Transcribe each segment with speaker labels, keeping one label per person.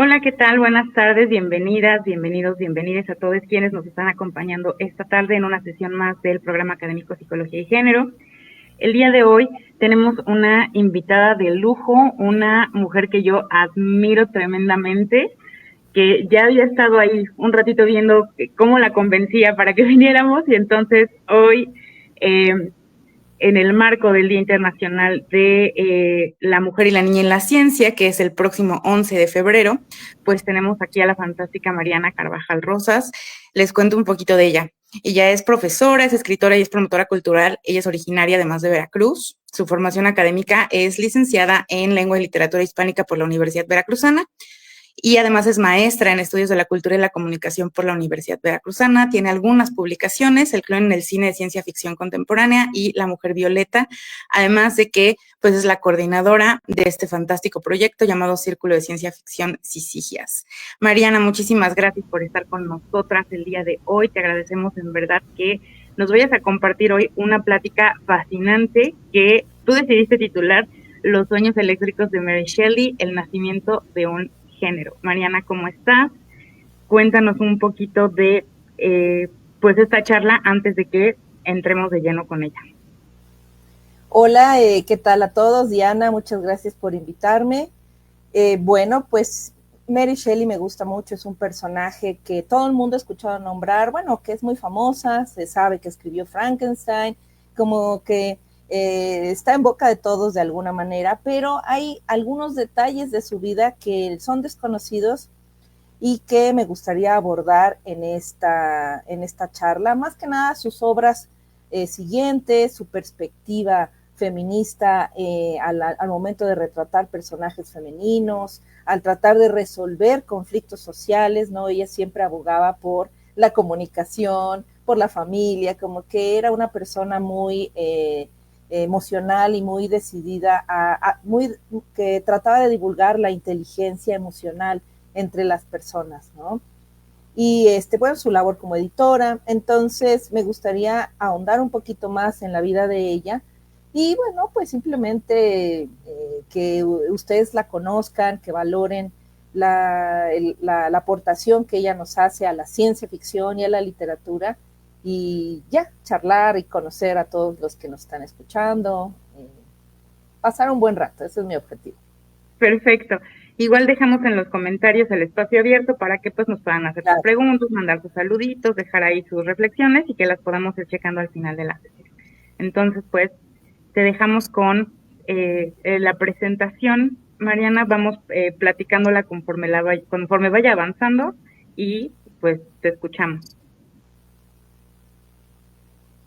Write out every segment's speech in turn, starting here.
Speaker 1: Hola, ¿qué tal? Buenas tardes, bienvenidas, bienvenidos, bienvenidas a todos quienes nos están acompañando esta tarde en una sesión más del programa académico Psicología y Género. El día de hoy tenemos una invitada de lujo, una mujer que yo admiro tremendamente, que ya había estado ahí un ratito viendo cómo la convencía para que viniéramos y entonces hoy en el marco del Día Internacional de la Mujer y la Niña en la Ciencia, que es el próximo 11 de febrero, pues tenemos aquí a la fantástica Mariana Carvajal Rosas. Les cuento un poquito de ella. Ella es profesora, es escritora y es promotora cultural. Ella es originaria además de Veracruz. Su formación académica es licenciada en Lengua y Literatura Hispánica por la Universidad Veracruzana y además es maestra en estudios de la cultura y la comunicación por la Universidad Veracruzana. Tiene algunas publicaciones, El clon en el cine de ciencia ficción contemporánea y La mujer violeta, además de que pues es la coordinadora de este fantástico proyecto llamado Círculo de Ciencia Ficción Sisigias. Mariana, muchísimas gracias por estar con nosotras el día de hoy. Te agradecemos en verdad que nos vayas a compartir hoy una plática fascinante que tú decidiste titular Los sueños eléctricos de Mary Shelley, el nacimiento de un género. Mariana, ¿cómo estás? Cuéntanos un poquito de pues esta charla antes de que entremos de lleno con ella.
Speaker 2: Hola, ¿qué tal a todos? Diana, muchas gracias por invitarme. Bueno, pues Mary Shelley me gusta mucho, es un personaje que todo el mundo ha escuchado nombrar, bueno, que es muy famosa, se sabe que escribió Frankenstein, como que está en boca de todos de alguna manera, pero hay algunos detalles de su vida que son desconocidos y que me gustaría abordar en esta charla, más que nada sus obras siguientes, su perspectiva feminista al momento de retratar personajes femeninos, al tratar de resolver conflictos sociales, ¿no? Ella siempre abogaba por la comunicación, por la familia, como que era una persona muy emocional y muy decidida, que trataba de divulgar la inteligencia emocional entre las personas, ¿no? Y bueno, su labor como editora. Entonces me gustaría ahondar un poquito más en la vida de ella y bueno, pues simplemente que ustedes la conozcan, que valoren la aportación que ella nos hace a la ciencia ficción y a la literatura y ya, charlar y conocer a todos los que nos están escuchando, pasar un buen rato, ese es mi objetivo.
Speaker 1: Perfecto. Igual dejamos en los comentarios el espacio abierto para que pues nos puedan hacer sus preguntas, mandar sus saluditos, dejar ahí sus reflexiones y que las podamos ir checando al final de la sesión. Entonces, pues, te dejamos con la presentación. Mariana, vamos platicándola conforme vaya avanzando y pues te escuchamos.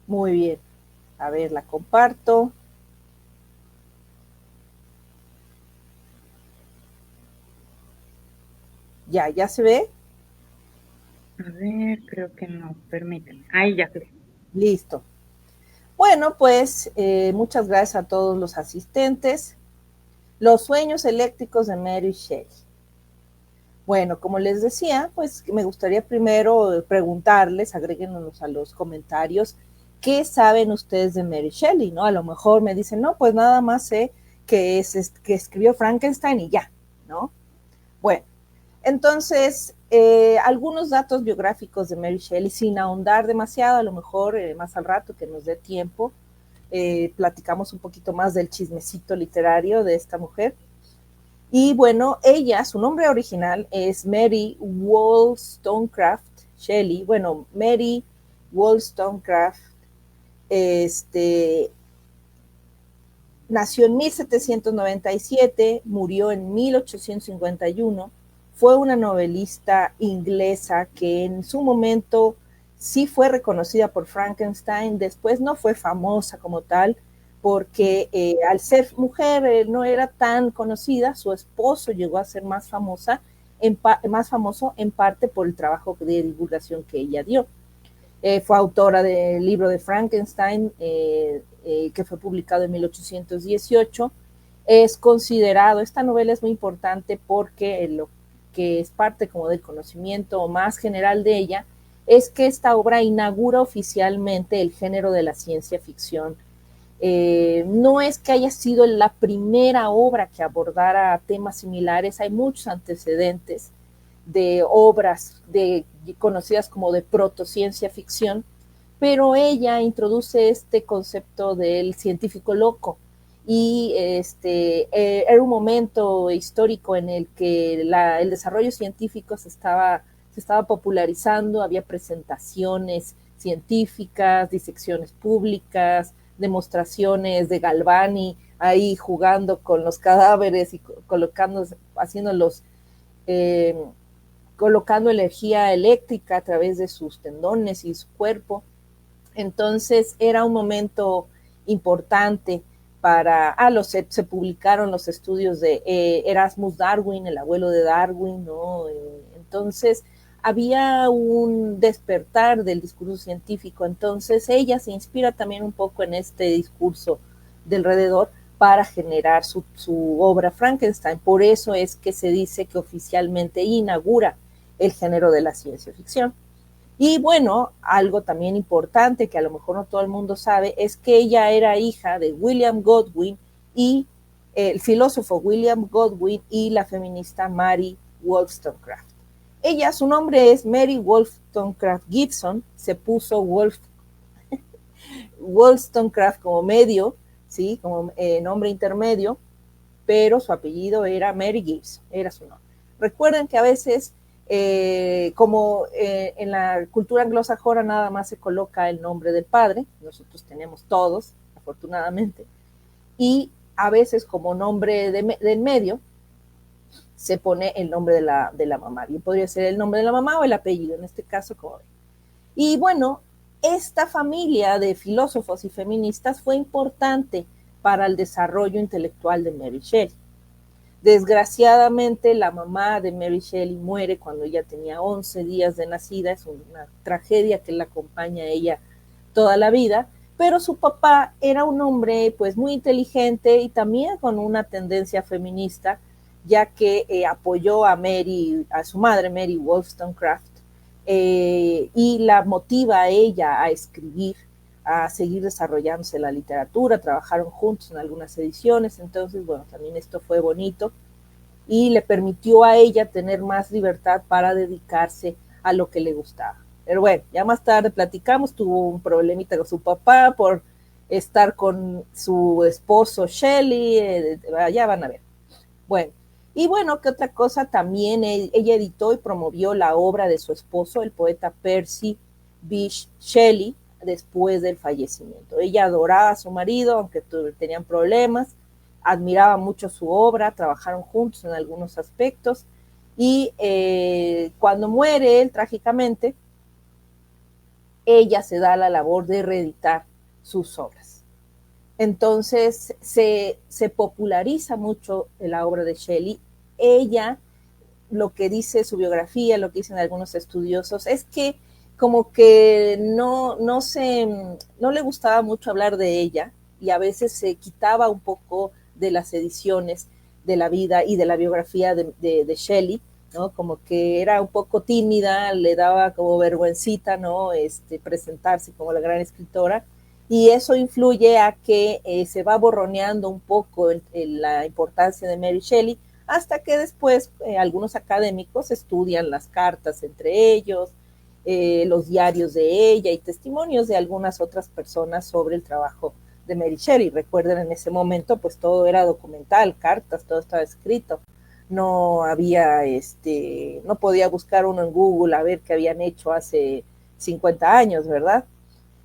Speaker 2: Muy bien. A ver, la comparto. ¿Ya se ve?
Speaker 1: A ver, creo que no, permíteme. Ahí ya se ve.
Speaker 2: Listo. Bueno, pues muchas gracias a todos los asistentes. Los sueños eléctricos de Mary Shelley. Bueno, como les decía, pues me gustaría primero preguntarles, agréguenos a los comentarios, ¿qué saben ustedes de Mary Shelley? ¿No? A lo mejor me dicen, no, pues nada más sé que escribió Frankenstein y ya, ¿no? Bueno, entonces, algunos datos biográficos de Mary Shelley, sin ahondar demasiado, a lo mejor más al rato que nos dé tiempo, platicamos un poquito más del chismecito literario de esta mujer. Y bueno, ella, su nombre original es Mary Wollstonecraft Shelley. Bueno, Mary Wollstonecraft nació en 1797, murió en 1851. Fue una novelista inglesa que en su momento sí fue reconocida por Frankenstein, después no fue famosa como tal, porque al ser mujer no era tan conocida. Su esposo llegó a ser más famoso en parte por el trabajo de divulgación que ella dio. Fue autora del libro de Frankenstein, que fue publicado en 1818. Es considerado, esta novela es muy importante porque lo que es parte como del conocimiento más general de ella es que esta obra inaugura oficialmente el género de la ciencia ficción No es que haya sido la primera obra que abordara temas similares, hay muchos antecedentes de obras conocidas como de protociencia ficción, pero ella introduce este concepto del científico loco y era un momento histórico en el que el desarrollo científico se estaba popularizando, había presentaciones científicas, disecciones públicas, demostraciones de Galvani ahí jugando con los cadáveres y eh, colocando energía eléctrica a través de sus tendones y su cuerpo. Entonces era un momento importante para, se publicaron los estudios de Erasmus Darwin, el abuelo de Darwin, ¿no? Entonces había un despertar del discurso científico, entonces ella se inspira también un poco en este discurso de alrededor para generar su obra Frankenstein. Por eso es que se dice que oficialmente inaugura el género de la ciencia ficción. Y bueno, algo también importante que a lo mejor no todo el mundo sabe es que ella era hija de William Godwin y el filósofo William Godwin y la feminista Mary Wollstonecraft. Ella, su nombre es Mary Wollstonecraft Gibson, se puso Wollstonecraft como medio, ¿sí? Como nombre intermedio, pero su apellido era Mary Gibson, era su nombre. Recuerden que a veces en la cultura anglosajona nada más se coloca el nombre del padre, nosotros tenemos todos, afortunadamente, y a veces como nombre del medio se pone el nombre de la mamá. Bien podría ser el nombre de la mamá o el apellido, en este caso como ven. Y bueno, esta familia de filósofos y feministas fue importante para el desarrollo intelectual de Mary Shelley. Desgraciadamente, la mamá de Mary Shelley muere cuando ella tenía 11 días de nacida, es una tragedia que la acompaña a ella toda la vida, pero su papá era un hombre pues muy inteligente y también con una tendencia feminista, ya que apoyó a su madre Mary Wollstonecraft, y la motiva a ella a escribir, a seguir desarrollándose la literatura, trabajaron juntos en algunas ediciones, entonces, bueno, también esto fue bonito y le permitió a ella tener más libertad para dedicarse a lo que le gustaba. Pero bueno, ya más tarde platicamos, tuvo un problemita con su papá por estar con su esposo Shelley, ya van a ver. Bueno, y bueno, ¿qué otra cosa? También ella editó y promovió la obra de su esposo, el poeta Percy Bysshe Shelley, después del fallecimiento. Ella adoraba a su marido, aunque tenían problemas, admiraba mucho su obra, trabajaron juntos en algunos aspectos, y cuando muere él trágicamente, ella se da la labor de reeditar sus obras. Entonces se populariza mucho la obra de Shelley. Ella, lo que dice su biografía, lo que dicen algunos estudiosos, es que como que no le gustaba mucho hablar de ella y a veces se quitaba un poco de las ediciones de la vida y de la biografía de Shelley, ¿no? Como que era un poco tímida, le daba como vergüencita, ¿no? Presentarse como la gran escritora, y eso influye a que se va borroneando un poco la importancia de Mary Shelley, hasta que después algunos académicos estudian las cartas entre ellos, los diarios de ella y testimonios de algunas otras personas sobre el trabajo de Mary Shelley. Recuerden, en ese momento pues todo era documental, cartas, todo estaba escrito. No había, no podía buscar uno en Google a ver qué habían hecho hace 50 años, ¿verdad?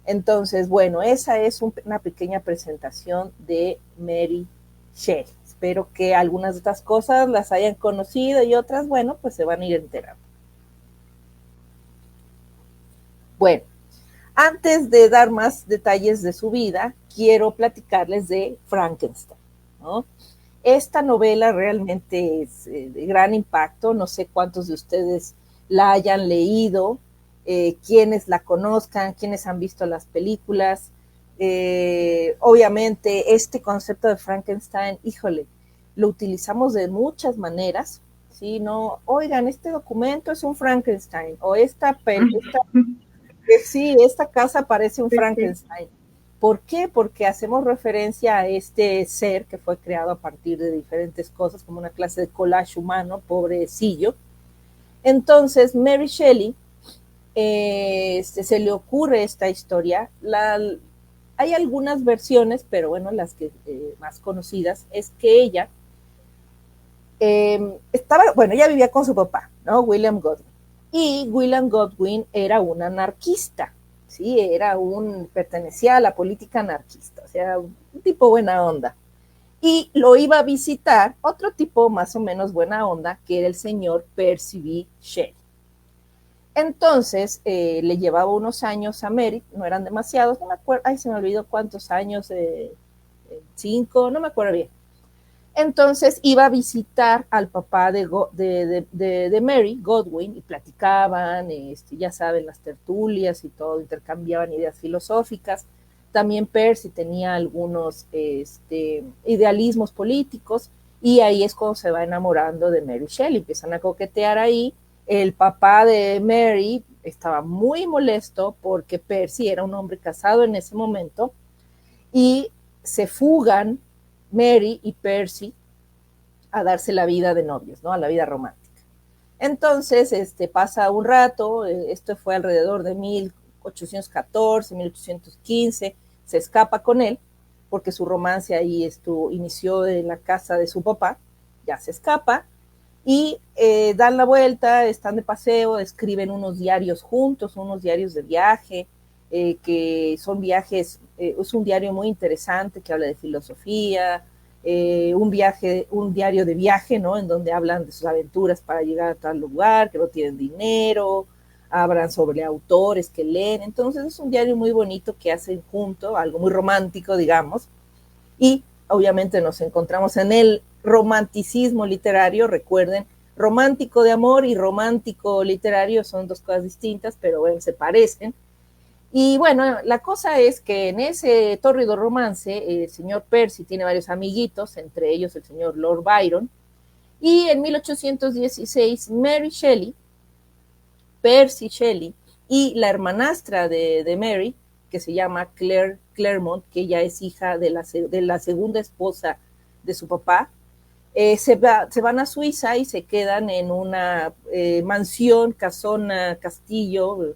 Speaker 2: Entonces, bueno, esa es una pequeña presentación de Mary Shelley. Espero que algunas de estas cosas las hayan conocido y otras, bueno, pues se van a ir enterando. Bueno, antes de dar más detalles de su vida, quiero platicarles de Frankenstein, ¿no? Esta novela realmente es de gran impacto, no sé cuántos de ustedes la hayan leído, quienes la conozcan, quienes han visto las películas. Obviamente este concepto de Frankenstein, híjole, lo utilizamos de muchas maneras, ¿sí? No, oigan, este documento es un Frankenstein, o esta casa parece un Frankenstein. ¿Por qué? Porque hacemos referencia a este ser que fue creado a partir de diferentes cosas, como una clase de collage humano, pobrecillo. Entonces, Mary Shelley, se le ocurre esta historia. Hay algunas versiones, pero bueno, las que más conocidas es que ella ella vivía con su papá, ¿no? William Godwin. Y William Godwin era un anarquista, ¿sí? Pertenecía a la política anarquista, o sea, un tipo buena onda. Y lo iba a visitar otro tipo más o menos buena onda, que era el señor Percy B. Shelley. Entonces, le llevaba unos años a Mary, no eran demasiados, no me acuerdo, se me olvidó cuántos años, 5, no me acuerdo bien. Entonces iba a visitar al papá de Mary, Godwin, y platicaban, ya saben, las tertulias y todo, intercambiaban ideas filosóficas. También Percy tenía algunos idealismos políticos, y ahí es cuando se va enamorando de Mary Shelley, empiezan a coquetear ahí. El papá de Mary estaba muy molesto porque Percy era un hombre casado en ese momento, y se fugan Mary y Percy a darse la vida de novios, ¿no? A la vida romántica. Entonces, pasa un rato, esto fue alrededor de 1814, 1815, se escapa con él, porque su romance ahí inició en la casa de su papá, ya se escapa, y dan la vuelta, están de paseo, escriben unos diarios juntos, unos diarios de viaje, que son viajes, es un diario muy interesante que habla de filosofía, un diario de viaje, ¿no? En donde hablan de sus aventuras para llegar a tal lugar, que no tienen dinero, hablan sobre autores que leen. Entonces es un diario muy bonito que hacen junto, algo muy romántico, digamos, y obviamente nos encontramos en el romanticismo literario. Recuerden, romántico de amor y romántico literario son dos cosas distintas, pero bueno, se parecen. Y bueno, la cosa es que en ese tórrido romance, el señor Percy tiene varios amiguitos, entre ellos el señor Lord Byron, y en 1816 Mary Shelley, Percy Shelley, y la hermanastra de Mary, que se llama Claire Claremont, que ella es hija de la segunda esposa de su papá, se van a Suiza y se quedan en una mansión, casona, castillo,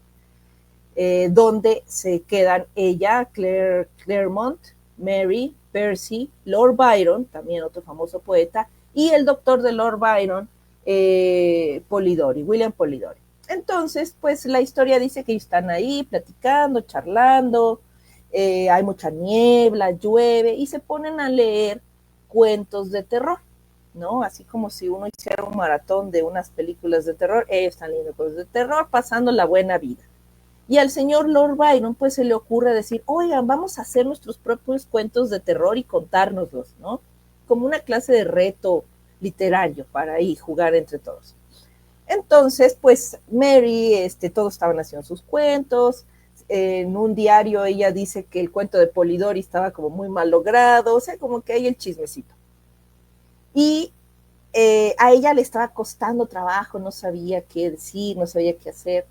Speaker 2: donde se quedan ella, Claire Claremont, Mary, Percy, Lord Byron, también otro famoso poeta, y el doctor de Lord Byron, Polidori, William Polidori. Entonces, pues la historia dice que están ahí platicando, charlando, hay mucha niebla, llueve, y se ponen a leer cuentos de terror, ¿no? Así como si uno hiciera un maratón de unas películas de terror, ellos están leyendo cosas de terror, pasando la buena vida. Y al señor Lord Byron pues se le ocurre decir, oigan, vamos a hacer nuestros propios cuentos de terror y contárnoslos, ¿no? Como una clase de reto literario para ahí jugar entre todos. Entonces, pues Mary, todos estaban haciendo sus cuentos. En un diario ella dice que el cuento de Polidori estaba como muy mal logrado, o sea, como que hay el chismecito. Y a ella le estaba costando trabajo, no sabía qué decir, no sabía qué hacer.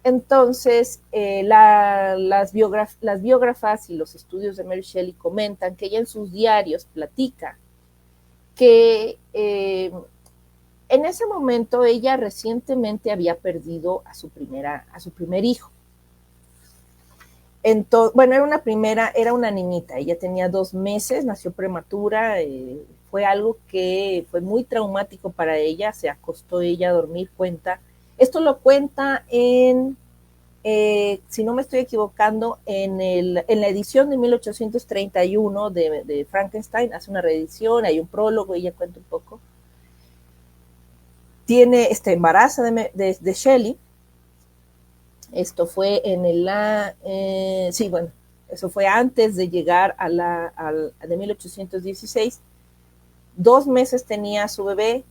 Speaker 2: Entonces, las biógrafas y los estudios de Mary Shelley comentan que ella en sus diarios platica que en ese momento ella recientemente había perdido a su primer hijo. Entonces, bueno, era una niñita, ella tenía 2 meses, nació prematura, fue algo que fue muy traumático para ella, se acostó ella a dormir, esto lo cuenta si no me estoy equivocando, en la edición de 1831 de Frankenstein, hace una reedición, hay un prólogo, ella cuenta un poco. Tiene este embarazo de Shelley. Esto fue eso fue antes de llegar de 1816. 2 meses tenía a su bebé,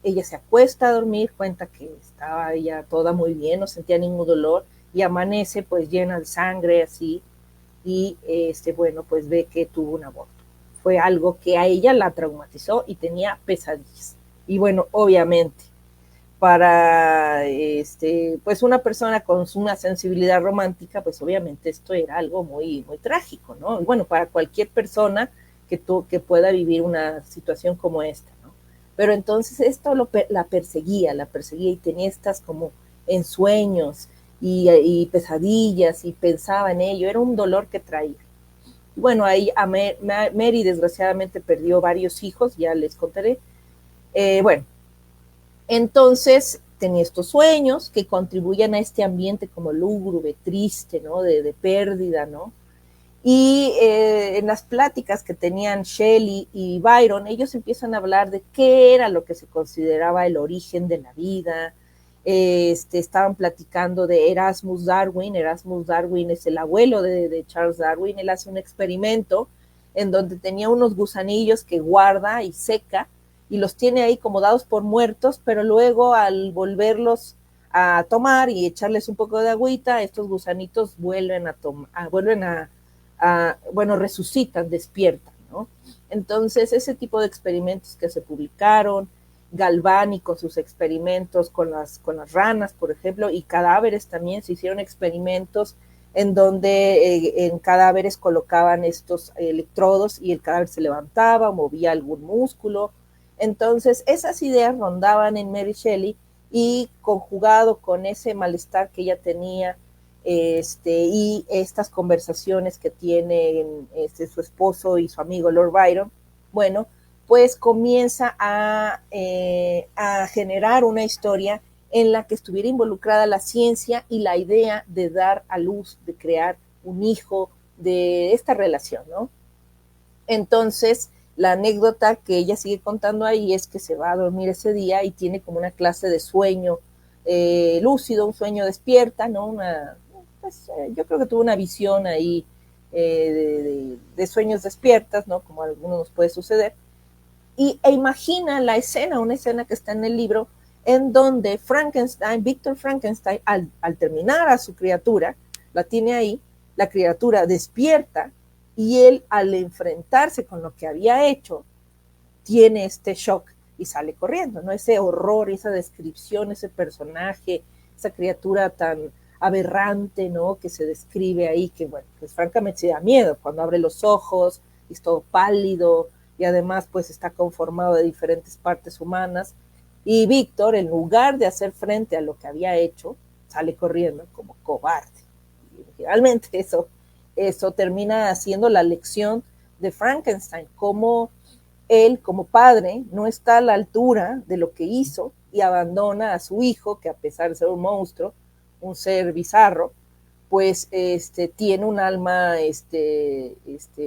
Speaker 2: ella se acuesta a dormir, cuenta que estaba ella toda muy bien, no sentía ningún dolor, y amanece pues llena de sangre así, y pues ve que tuvo un aborto. Fue algo que a ella la traumatizó y tenía pesadillas. Y bueno, obviamente, para pues una persona con una sensibilidad romántica, pues obviamente esto era algo muy, muy trágico, ¿no? Y bueno, para cualquier persona que pueda vivir una situación como esta, ¿no? Pero entonces esto la perseguía y tenía estas como ensueños y pesadillas y pensaba en ello, era un dolor que traía. Bueno, ahí Mary desgraciadamente perdió varios hijos, ya les contaré. Bueno, entonces tenía estos sueños que contribuían a este ambiente como lúgubre, triste, ¿no? De pérdida, ¿no? Y en las pláticas que tenían Shelley y Byron, ellos empiezan a hablar de qué era lo que se consideraba el origen de la vida. Estaban platicando de Erasmus Darwin. Erasmus Darwin es el abuelo de Charles Darwin. Él hace un experimento en donde tenía unos gusanillos que guarda y seca y los tiene ahí como dados por muertos, pero luego al volverlos a tomar y echarles un poco de agüita, estos gusanitos vuelven bueno, resucitan, despiertan, ¿no? Entonces, ese tipo de experimentos que se publicaron, Galvani con sus experimentos con las ranas, por ejemplo, y cadáveres también, se hicieron experimentos en donde en cadáveres colocaban estos electrodos y el cadáver se levantaba, movía algún músculo. Entonces, esas ideas rondaban en Mary Shelley y conjugado con ese malestar que ella tenía y estas conversaciones que tienen su esposo y su amigo Lord Byron, bueno, pues comienza a generar una historia en la que estuviera involucrada la ciencia y la idea de dar a luz, de crear un hijo, de esta relación, ¿no? Entonces, la anécdota que ella sigue contando ahí es que se va a dormir ese día y tiene como una clase de sueño lúcido, un sueño despierta, ¿no? Yo creo que tuvo una visión ahí de sueños despiertas, ¿no? Como a algunos nos puede suceder. E imagina la escena, una escena que está en el libro, en donde Víctor Frankenstein, al terminar a su criatura, la tiene ahí, la criatura despierta y él al enfrentarse con lo que había hecho, tiene este shock y sale corriendo, ¿no? Ese horror, esa descripción, ese personaje, esa criatura tan aberrante, ¿no? Que se describe ahí, que bueno, pues francamente se da miedo cuando abre los ojos, y es todo pálido, y además pues está conformado de diferentes partes humanas, y Víctor, en lugar de hacer frente a lo que había hecho, sale corriendo como cobarde. Y realmente eso termina siendo la lección de Frankenstein, como él como padre no está a la altura de lo que hizo y abandona a su hijo, que a pesar de ser un monstruo, un ser bizarro, pues tiene un alma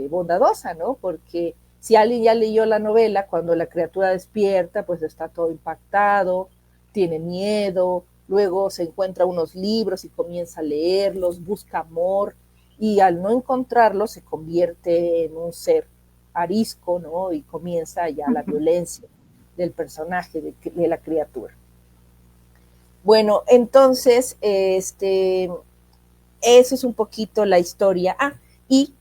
Speaker 2: bondadosa, ¿no? Porque si alguien ya leyó la novela, cuando la criatura despierta, pues está todo impactado, tiene miedo, luego se encuentra unos libros y comienza a leerlos, busca amor, y al no encontrarlo se convierte en un ser arisco, ¿no? Y comienza ya la violencia del personaje, de la criatura. Bueno, entonces, eso es un poquito la historia. Y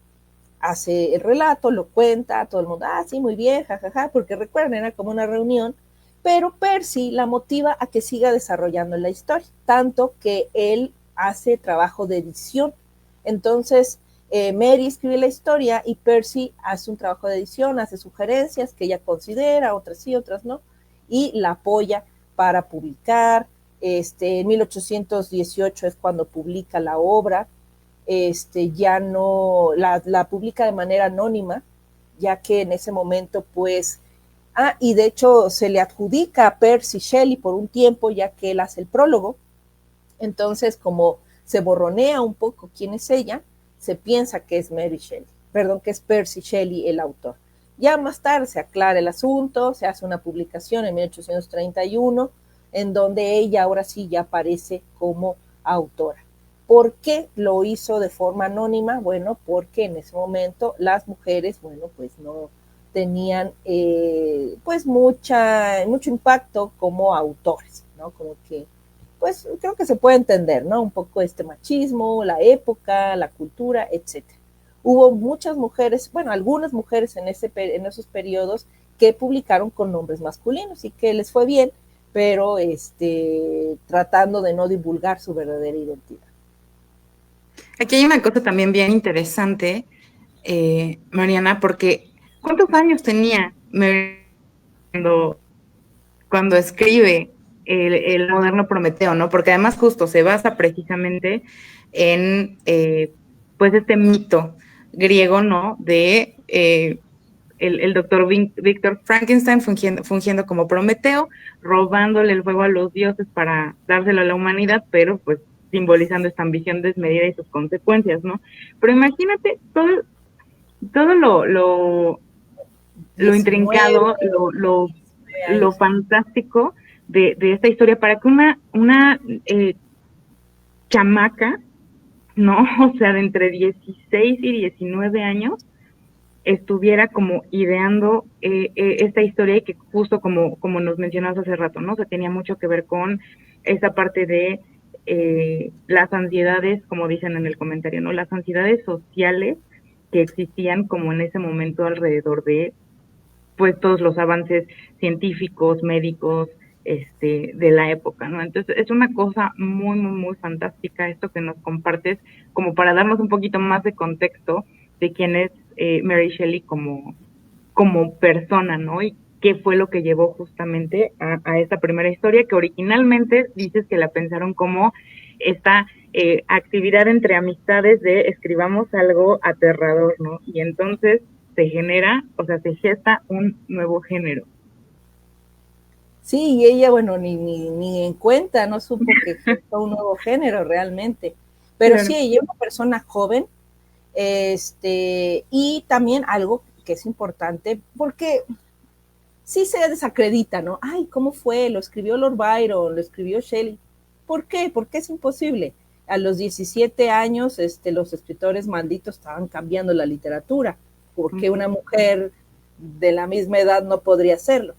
Speaker 2: hace el relato, lo cuenta, todo el mundo, sí, muy bien, jajaja, porque recuerden, era como una reunión, pero Percy la motiva a que siga desarrollando la historia, tanto que él hace trabajo de edición. Entonces, Mary escribe la historia y Percy hace un trabajo de edición, hace sugerencias que ella considera, otras sí, otras no, y la apoya para publicar. En 1818 es cuando publica la obra. Ya no la publica de manera anónima, ya que en ese momento pues, y de hecho se le adjudica a Percy Shelley por un tiempo, ya que él hace el prólogo. Entonces, como se borronea un poco quién es ella, se piensa que es Mary Shelley, perdón, que es Percy Shelley el autor. Ya más tarde se aclara el asunto, se hace una publicación en 1831, en donde ella ahora sí ya aparece como autora. ¿Por qué lo hizo de forma anónima? Bueno, porque en ese momento las mujeres, bueno, pues no tenían pues mucho impacto como autores, ¿no? Como que, pues creo que se puede entender, ¿no? Un poco este machismo, la época, la cultura, etcétera. Hubo muchas mujeres, bueno, algunas mujeres en esos periodos que publicaron con nombres masculinos y que les fue bien, pero tratando de no divulgar su verdadera identidad.
Speaker 1: Aquí hay una cosa también bien interesante, Mariana, porque ¿cuántos años tenía cuando escribe el moderno Prometeo, ¿no? Porque además justo se basa precisamente en pues este mito griego, ¿no? De el doctor Víctor Frankenstein fungiendo como Prometeo, robándole el fuego a los dioses para dárselo a la humanidad, pero pues simbolizando esta ambición desmedida y sus consecuencias, ¿no? Pero imagínate todo lo
Speaker 2: 19,
Speaker 1: intrincado,
Speaker 2: 19
Speaker 1: lo
Speaker 2: años.
Speaker 1: fantástico de esta historia para que una chamaca, ¿no? O sea, de entre 16 y 19 años, estuviera como ideando esta historia y que justo como nos mencionabas hace rato, ¿no? O sea, tenía mucho que ver con esa parte de las ansiedades, como dicen en el comentario, ¿no? Las ansiedades sociales que existían como en ese momento alrededor de pues todos los avances científicos, médicos, de la época, ¿no? Entonces es una cosa muy, muy, muy fantástica esto que nos compartes, como para darnos un poquito más de contexto de quién es Mary Shelley como persona, ¿no? Y qué fue lo que llevó justamente a esta primera historia, que originalmente dices que la pensaron como esta actividad entre amistades de escribamos algo aterrador, ¿no? Y entonces se genera, o sea, se gesta un nuevo género.
Speaker 2: Sí, y ella, bueno, ni en cuenta, no supo que gestó un nuevo género realmente. Pero
Speaker 1: Claro.
Speaker 2: sí, ella es una persona joven, y también algo que es importante, porque sí se desacredita, ¿no? Ay, ¿cómo fue? Lo escribió Lord Byron, lo escribió Shelley. ¿Por qué? Porque es imposible. A los 17 años, los escritores malditos estaban cambiando la literatura, porque una mujer de la misma edad no podría hacerlo.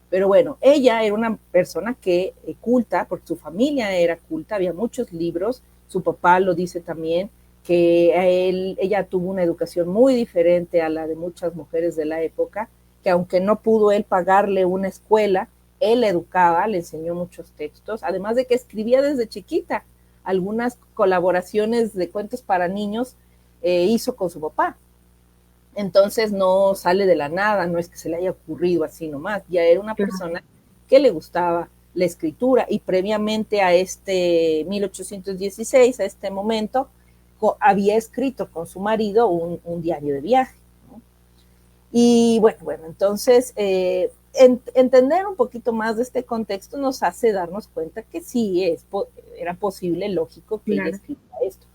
Speaker 2: Pero bueno, ella era una persona que culta, porque su familia era culta, había muchos libros, su papá lo dice también, que ella tuvo una educación muy diferente a la de muchas mujeres de la época, que aunque no pudo él pagarle una escuela, él la educaba, le enseñó muchos textos, además de que escribía desde chiquita. Algunas colaboraciones de cuentos para niños hizo con su papá. Entonces no sale de la nada, no es que se le haya ocurrido así nomás, ya era una persona que le gustaba la escritura y previamente a 1816, a este momento, había escrito con su marido un diario de viaje, ¿no? Y bueno, entonces entender un poquito más de este contexto nos hace darnos cuenta que sí, era posible, lógico, que ella escribiera esto.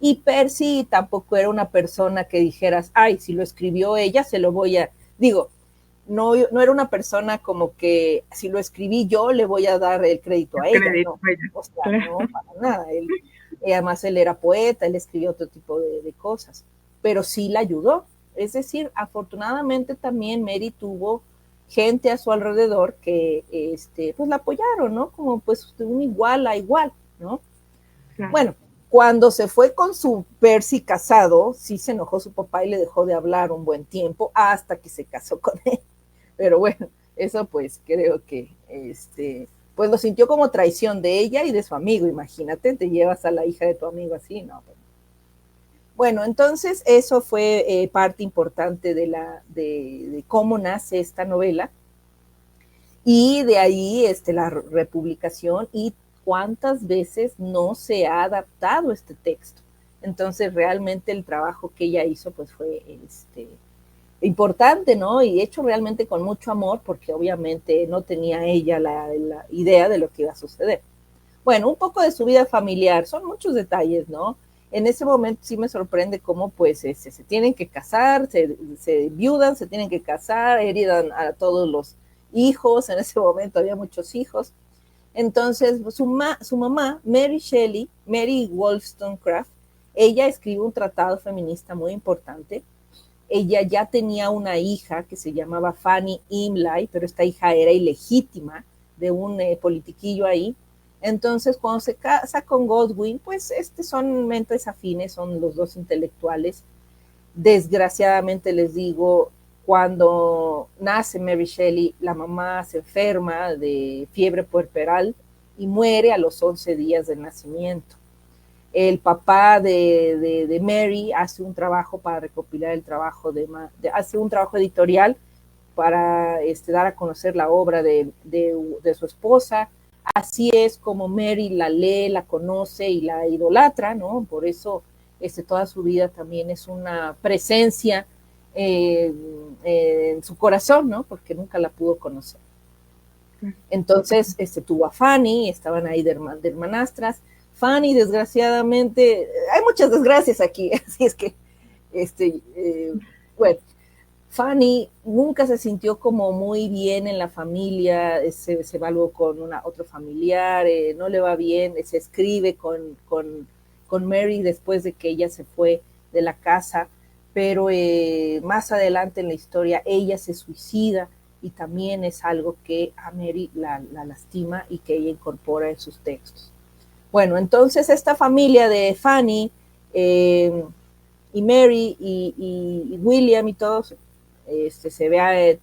Speaker 2: Y Percy tampoco era una persona que dijeras, ay, si lo escribió ella, se lo voy a... Digo, no era una persona como que si lo escribí yo, le voy a dar el crédito a ella, no. O sea, no, para nada. Además, él era poeta, él escribió otro tipo de cosas, pero sí la ayudó. Es decir, afortunadamente también Mary tuvo gente a su alrededor que pues la apoyaron, ¿no? Como pues de un igual a igual, ¿no? Bueno, cuando se fue con su Percy casado, sí se enojó su papá y le dejó de hablar un buen tiempo hasta que se casó con él. Pero bueno, eso pues creo que pues lo sintió como traición de ella y de su amigo. Imagínate, te llevas a la hija de tu amigo así, ¿no? Bueno, entonces eso fue parte importante de cómo nace esta novela y de ahí la republicación y cuántas veces no se ha adaptado este texto. Entonces realmente el trabajo que ella hizo pues fue importante, ¿no? Y hecho realmente con mucho amor porque obviamente no tenía ella la idea de lo que iba a suceder. Bueno, un poco de su vida familiar, son muchos detalles, ¿no? En ese momento sí me sorprende cómo pues se tienen que casar, se viudan, se tienen que casar, heridan a todos los hijos, en ese momento había muchos hijos. Entonces, su mamá, Mary Shelley, Mary Wollstonecraft, ella escribe un tratado feminista muy importante. Ella ya tenía una hija que se llamaba Fanny Imlay, pero esta hija era ilegítima de un politiquillo ahí. Entonces, cuando se casa con Godwin, pues son mentes afines, son los dos intelectuales. Desgraciadamente les digo, Cuando nace Mary Shelley, la mamá se enferma de fiebre puerperal y muere a los 11 días del nacimiento. El papá de Mary hace un trabajo para recopilar el trabajo, hace un trabajo editorial para dar a conocer la obra de su esposa. Así es como Mary la lee, la conoce y la idolatra, ¿no? Por eso toda su vida también es una presencia en su corazón, ¿no? Porque nunca la pudo conocer. Entonces tuvo a Fanny, estaban ahí de hermanastras. Fanny, desgraciadamente, hay muchas desgracias aquí, así es que, bueno, Fanny nunca se sintió como muy bien en la familia, se va luego con otro familiar, no le va bien, se escribe con Mary después de que ella se fue de la casa, pero más adelante en la historia ella se suicida y también es algo que a Mary la lastima y que ella incorpora en sus textos. Bueno, entonces esta familia de Fanny y Mary y William y todos se ve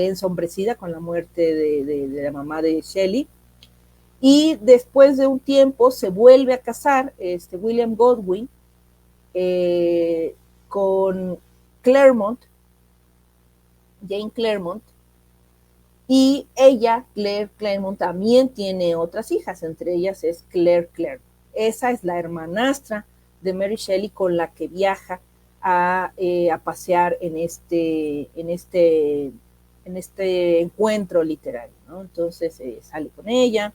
Speaker 2: ensombrecida con la muerte de la mamá de Shelley, y después de un tiempo se vuelve a casar William Godwin con Jane Claremont, y ella, Claire Claremont, también tiene otras hijas, entre ellas es Claire Claremont. Esa es la hermanastra de Mary Shelley con la que viaja a pasear en este encuentro literario, ¿no? Entonces sale con ella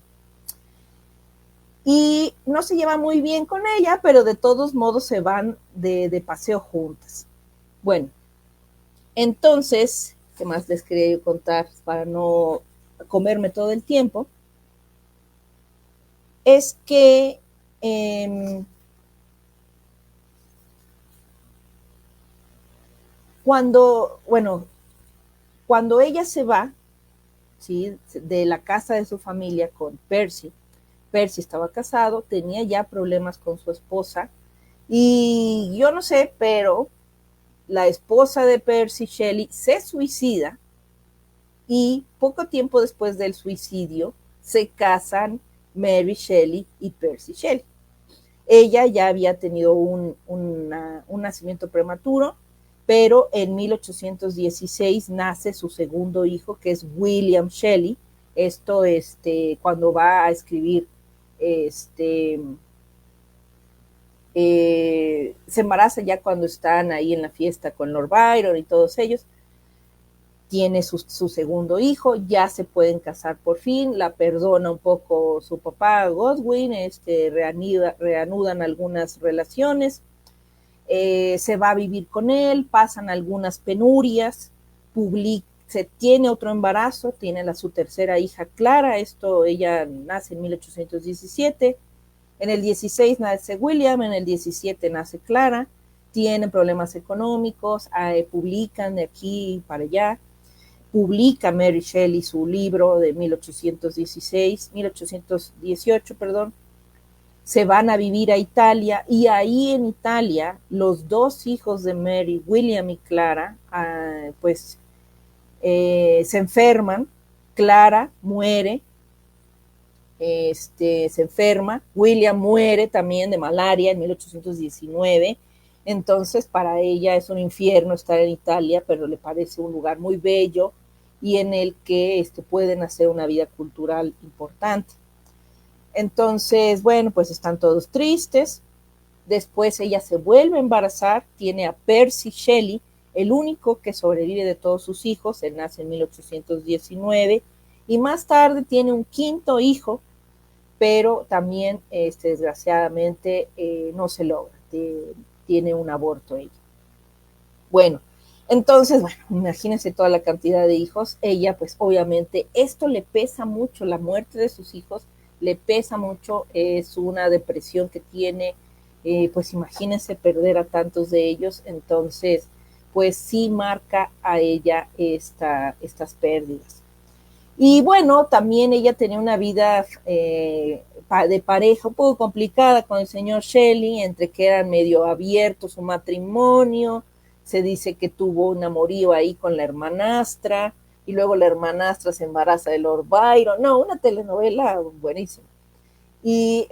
Speaker 2: y no se lleva muy bien con ella, pero de todos modos se van de paseo juntas. Bueno, entonces, ¿qué más les quería contar para no comerme todo el tiempo? Es que cuando ella se va, ¿sí?, de la casa de su familia con Percy estaba casado, tenía ya problemas con su esposa, y yo no sé, pero la esposa de Percy, Shelley, se suicida, y poco tiempo después del suicidio se casan Mary Shelley y Percy Shelley. Ella ya había tenido un nacimiento prematuro, pero en 1816 nace su segundo hijo, que es William Shelley. Esto cuando va a escribir, se embaraza ya cuando están ahí en la fiesta con Lord Byron y todos ellos. Tiene su segundo hijo, ya se pueden casar por fin, la perdona un poco su papá Godwin, reanudan algunas relaciones, se va a vivir con él, pasan algunas penurias, se tiene otro embarazo, tiene su tercera hija Clara, ella nace en 1817, en el 16 nace William, en el 17 nace Clara, tienen problemas económicos, publican de aquí para allá. Publica Mary Shelley su libro de 1818, perdón. Se van a vivir a Italia, y ahí en Italia los dos hijos de Mary, William y Clara, se enferman. Clara muere, se enferma. William muere también de malaria en 1819. Entonces para ella es un infierno estar en Italia, pero le parece un lugar muy bello y en el que pueden hacer una vida cultural importante. Entonces, bueno, pues están todos tristes. Después ella se vuelve a embarazar, tiene a Percy Shelley, el único que sobrevive de todos sus hijos. Él nace en 1819 y más tarde tiene un quinto hijo, pero también desgraciadamente no se logra, tiene un aborto ella. Bueno, entonces, imagínense toda la cantidad de hijos. Ella, pues obviamente, esto le pesa mucho, la muerte de sus hijos le pesa mucho, es una depresión que tiene, pues imagínense perder a tantos de ellos. Entonces, pues sí marca a ella estas pérdidas. Y bueno, también ella tenía una vida de pareja un poco complicada con el señor Shelley, entre que eran medio abiertos su matrimonio, se dice que tuvo un amorío ahí con la hermanastra, y luego la hermanastra se embaraza de Lord Byron. No, una telenovela buenísima. Y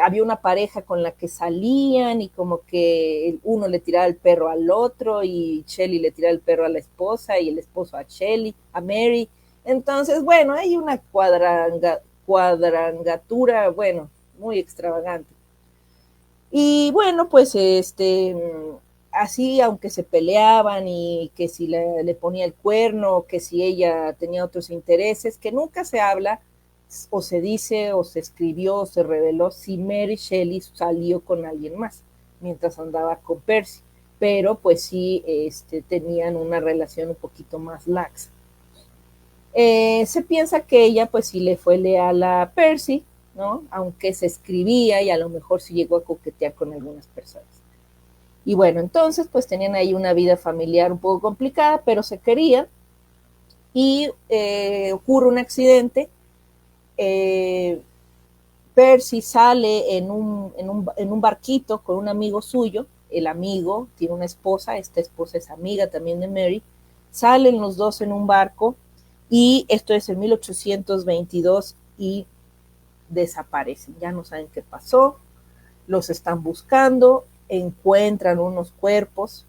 Speaker 2: había una pareja con la que salían y como que uno le tiraba el perro al otro y Shelley le tiraba el perro a la esposa y el esposo a Shelley, a Mary. Entonces, bueno, hay una cuadrangatura, bueno, muy extravagante. Y bueno, pues así, aunque se peleaban y que si le ponía el cuerno, que si ella tenía otros intereses, que nunca se habla o se dice o se escribió o se reveló si Mary Shelley salió con alguien más mientras andaba con Percy, pero pues sí tenían una relación un poquito más laxa. Se piensa que ella pues sí le fue leal a Percy, ¿no? Aunque se escribía y a lo mejor sí llegó a coquetear con algunas personas. Y bueno, entonces pues tenían ahí una vida familiar un poco complicada, pero se querían. Y ocurre un accidente. Percy sale en un barquito con un amigo suyo. El amigo tiene una esposa, esta esposa es amiga también de Mary. Salen los dos en un barco y esto es en 1822 y desaparecen. Ya no saben qué pasó, los están buscando, encuentran unos cuerpos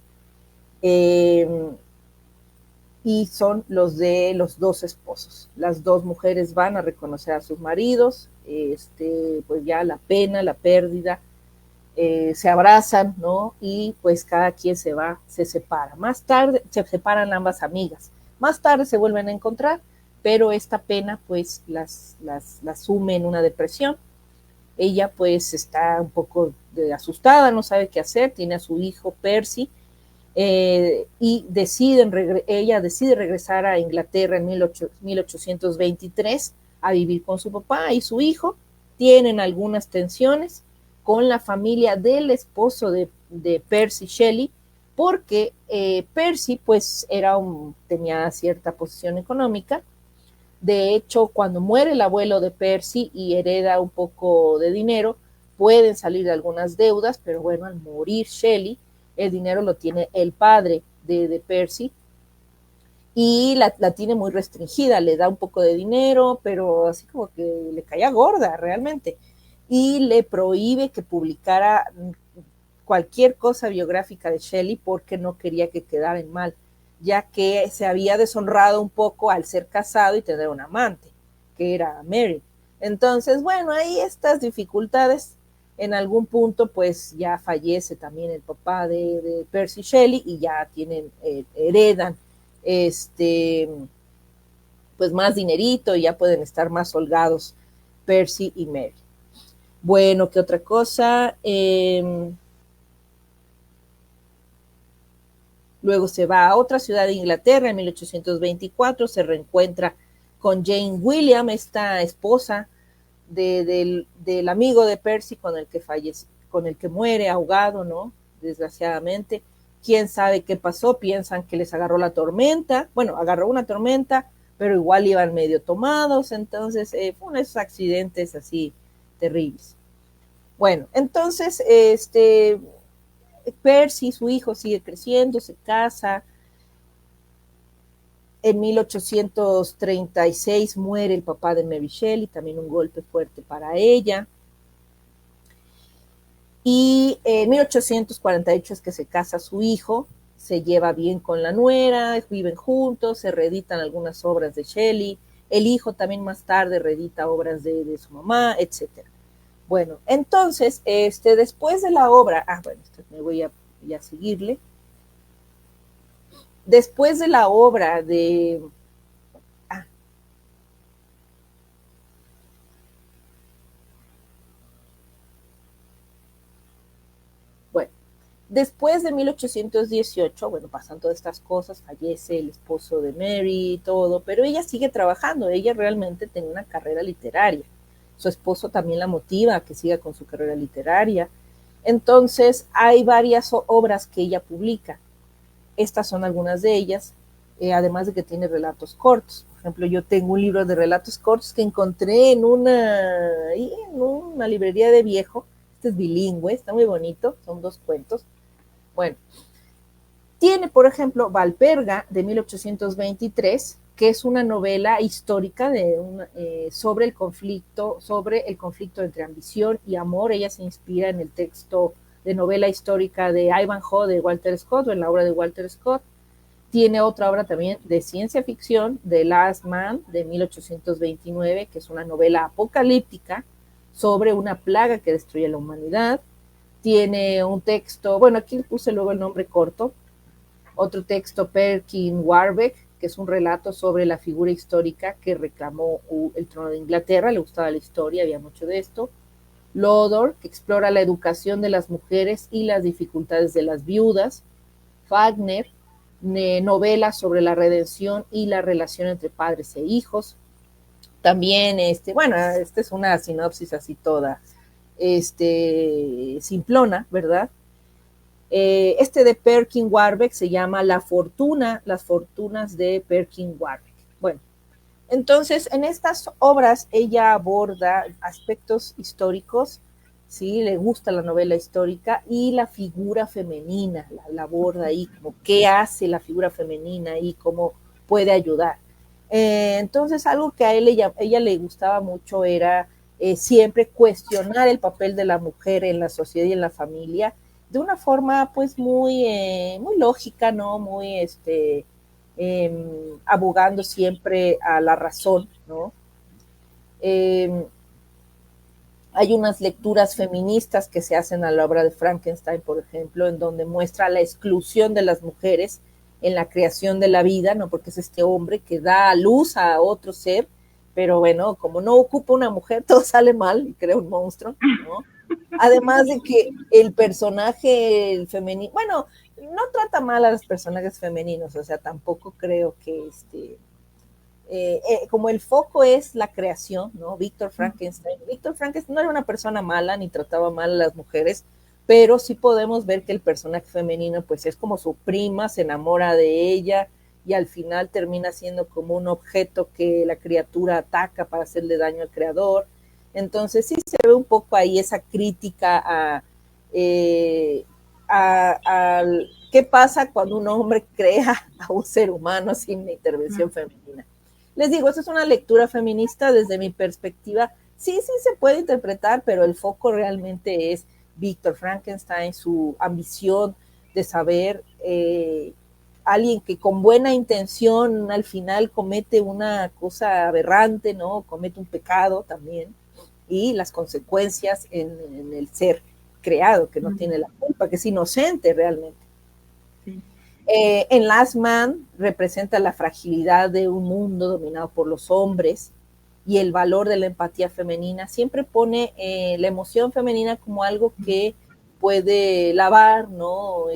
Speaker 2: y son los de los dos esposos. Las dos mujeres van a reconocer a sus maridos, pues ya la pena, la pérdida, se abrazan, ¿no? Y pues cada quien se separa. Más tarde se separan ambas amigas. Más tarde se vuelven a encontrar, pero esta pena pues las sume en una depresión. Ella pues está un poco asustada, no sabe qué hacer, tiene a su hijo Percy, y ella decide regresar a Inglaterra en 1823 a vivir con su papá y su hijo. Tienen algunas tensiones con la familia del esposo de Percy Shelley, porque Percy pues tenía cierta posición económica. De hecho, cuando muere el abuelo de Percy y hereda un poco de dinero, pueden salir de algunas deudas, pero bueno, al morir Shelley, el dinero lo tiene el padre de Percy y la tiene muy restringida, le da un poco de dinero, pero así como que le caía gorda realmente, y le prohíbe que publicara cualquier cosa biográfica de Shelley porque no quería que quedara en mal, ya que se había deshonrado un poco al ser casado y tener un amante, que era Mary. Entonces, bueno, hay estas dificultades. En algún punto, pues ya fallece también el papá de Percy Shelley y ya heredan pues más dinerito y ya pueden estar más holgados Percy y Mary. Bueno, ¿qué otra cosa? Luego se va a otra ciudad de Inglaterra en 1824, se reencuentra con Jane William, esta esposa del amigo de Percy con el que muere ahogado, ¿no? Desgraciadamente. Quién sabe qué pasó, piensan que les agarró la tormenta. Bueno, agarró una tormenta, pero igual iban medio tomados, entonces fue uno de esos accidentes así terribles. Bueno, entonces Percy, su hijo, sigue creciendo, se casa. En 1836 muere el papá de Mary Shelley, también un golpe fuerte para ella. Y en 1848 es que se casa su hijo, se lleva bien con la nuera, viven juntos, se reeditan algunas obras de Shelley, el hijo también más tarde reedita obras de su mamá, etc. Bueno, entonces, después de la obra, bueno, me voy a seguirle. Después de la obra de... Bueno, después de 1818, bueno, pasan todas estas cosas, fallece el esposo de Mary y todo, pero ella sigue trabajando, ella realmente tiene una carrera literaria. Su esposo también la motiva a que siga con su carrera literaria. Entonces, hay varias obras que ella publica. Estas son algunas de ellas, además de que tiene relatos cortos. Por ejemplo, yo tengo un libro de relatos cortos que encontré en una librería de viejo. Este es bilingüe, está muy bonito, son 2 cuentos. Bueno, Tiene, por ejemplo, Valperga, de 1823, que es una novela histórica sobre el conflicto entre ambición y amor. Ella se inspira en el texto de novela histórica de Ivanhoe de Walter Scott, o en la obra de Walter Scott. Tiene otra obra también de ciencia ficción, The Last Man, de 1829, que es una novela apocalíptica sobre una plaga que destruye la humanidad. Tiene un texto, bueno, aquí le puse luego el nombre corto, otro texto, Perkin Warbeck, que es un relato sobre la figura histórica que reclamó el trono de Inglaterra, le gustaba la historia, había mucho de esto. Lodore, que explora la educación de las mujeres y las dificultades de las viudas. Wagner, novelas sobre la redención y la relación entre padres e hijos. También, bueno, esta es una sinopsis así toda simplona, ¿verdad? De Perkin Warbeck se llama Las fortunas de Perkin Warbeck. Bueno, entonces en estas obras ella aborda aspectos históricos, ¿sí? Le gusta la novela histórica y la figura femenina, la aborda ahí, como qué hace la figura femenina y cómo puede ayudar. Entonces algo que a ella le gustaba mucho era siempre cuestionar el papel de la mujer en la sociedad y en la familia, de una forma pues muy lógica, ¿no? Muy abogando siempre a la razón, ¿no? Hay unas lecturas feministas que se hacen a la obra de Frankenstein, por ejemplo, en donde muestra la exclusión de las mujeres en la creación de la vida, ¿no? Porque es este hombre que da a luz a otro ser, pero bueno, como no ocupa una mujer, todo sale mal y crea un monstruo, ¿no? Además de que el personaje el femenino, bueno, no trata mal a los personajes femeninos, o sea, tampoco creo que como el foco es la creación, ¿no? Víctor Frankenstein no era una persona mala ni trataba mal a las mujeres, pero sí podemos ver que el personaje femenino pues es como su prima, se enamora de ella y al final termina siendo como un objeto que la criatura ataca para hacerle daño al creador. Entonces sí se ve un poco ahí esa crítica a qué pasa cuando un hombre crea a un ser humano sin la intervención femenina. Les digo, esta es una lectura feminista desde mi perspectiva. Sí se puede interpretar, pero el foco realmente es Víctor Frankenstein, su ambición de saber, alguien que con buena intención al final comete una cosa aberrante, ¿no? Comete un pecado también, y las consecuencias en el ser creado, que no tiene la culpa, que es inocente realmente. Sí. En Last Man representa la fragilidad de un mundo dominado por los hombres y el valor de la empatía femenina. Siempre pone la emoción femenina como algo que puede lavar, ¿no?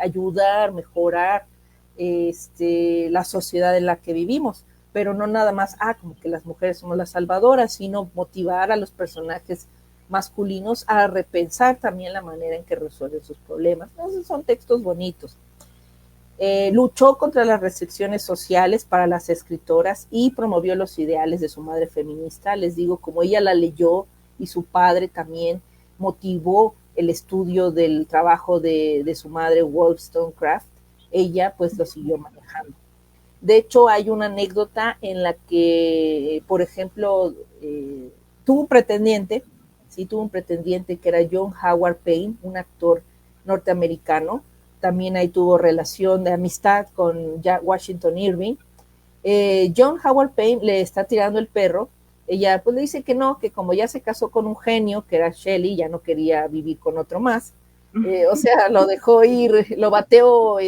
Speaker 2: Ayudar, mejorar la sociedad en la que vivimos, pero no nada más, como que las mujeres somos las salvadoras, sino motivar a los personajes masculinos a repensar también la manera en que resuelven sus problemas. Esos son textos bonitos. Luchó contra las restricciones sociales para las escritoras y promovió los ideales de su madre feminista. Les digo, como ella la leyó y su padre también motivó el estudio del trabajo de su madre Wollstonecraft, ella pues lo siguió manejando. De hecho, hay una anécdota en la que, por ejemplo, tuvo un pretendiente que era John Howard Payne, un actor norteamericano. También ahí tuvo relación de amistad con Washington Irving. John Howard Payne le está tirando el perro. Ella pues le dice que no, que como ya se casó con un genio, que era Shelley, ya no quería vivir con otro más. O sea, lo dejó ir, lo bateó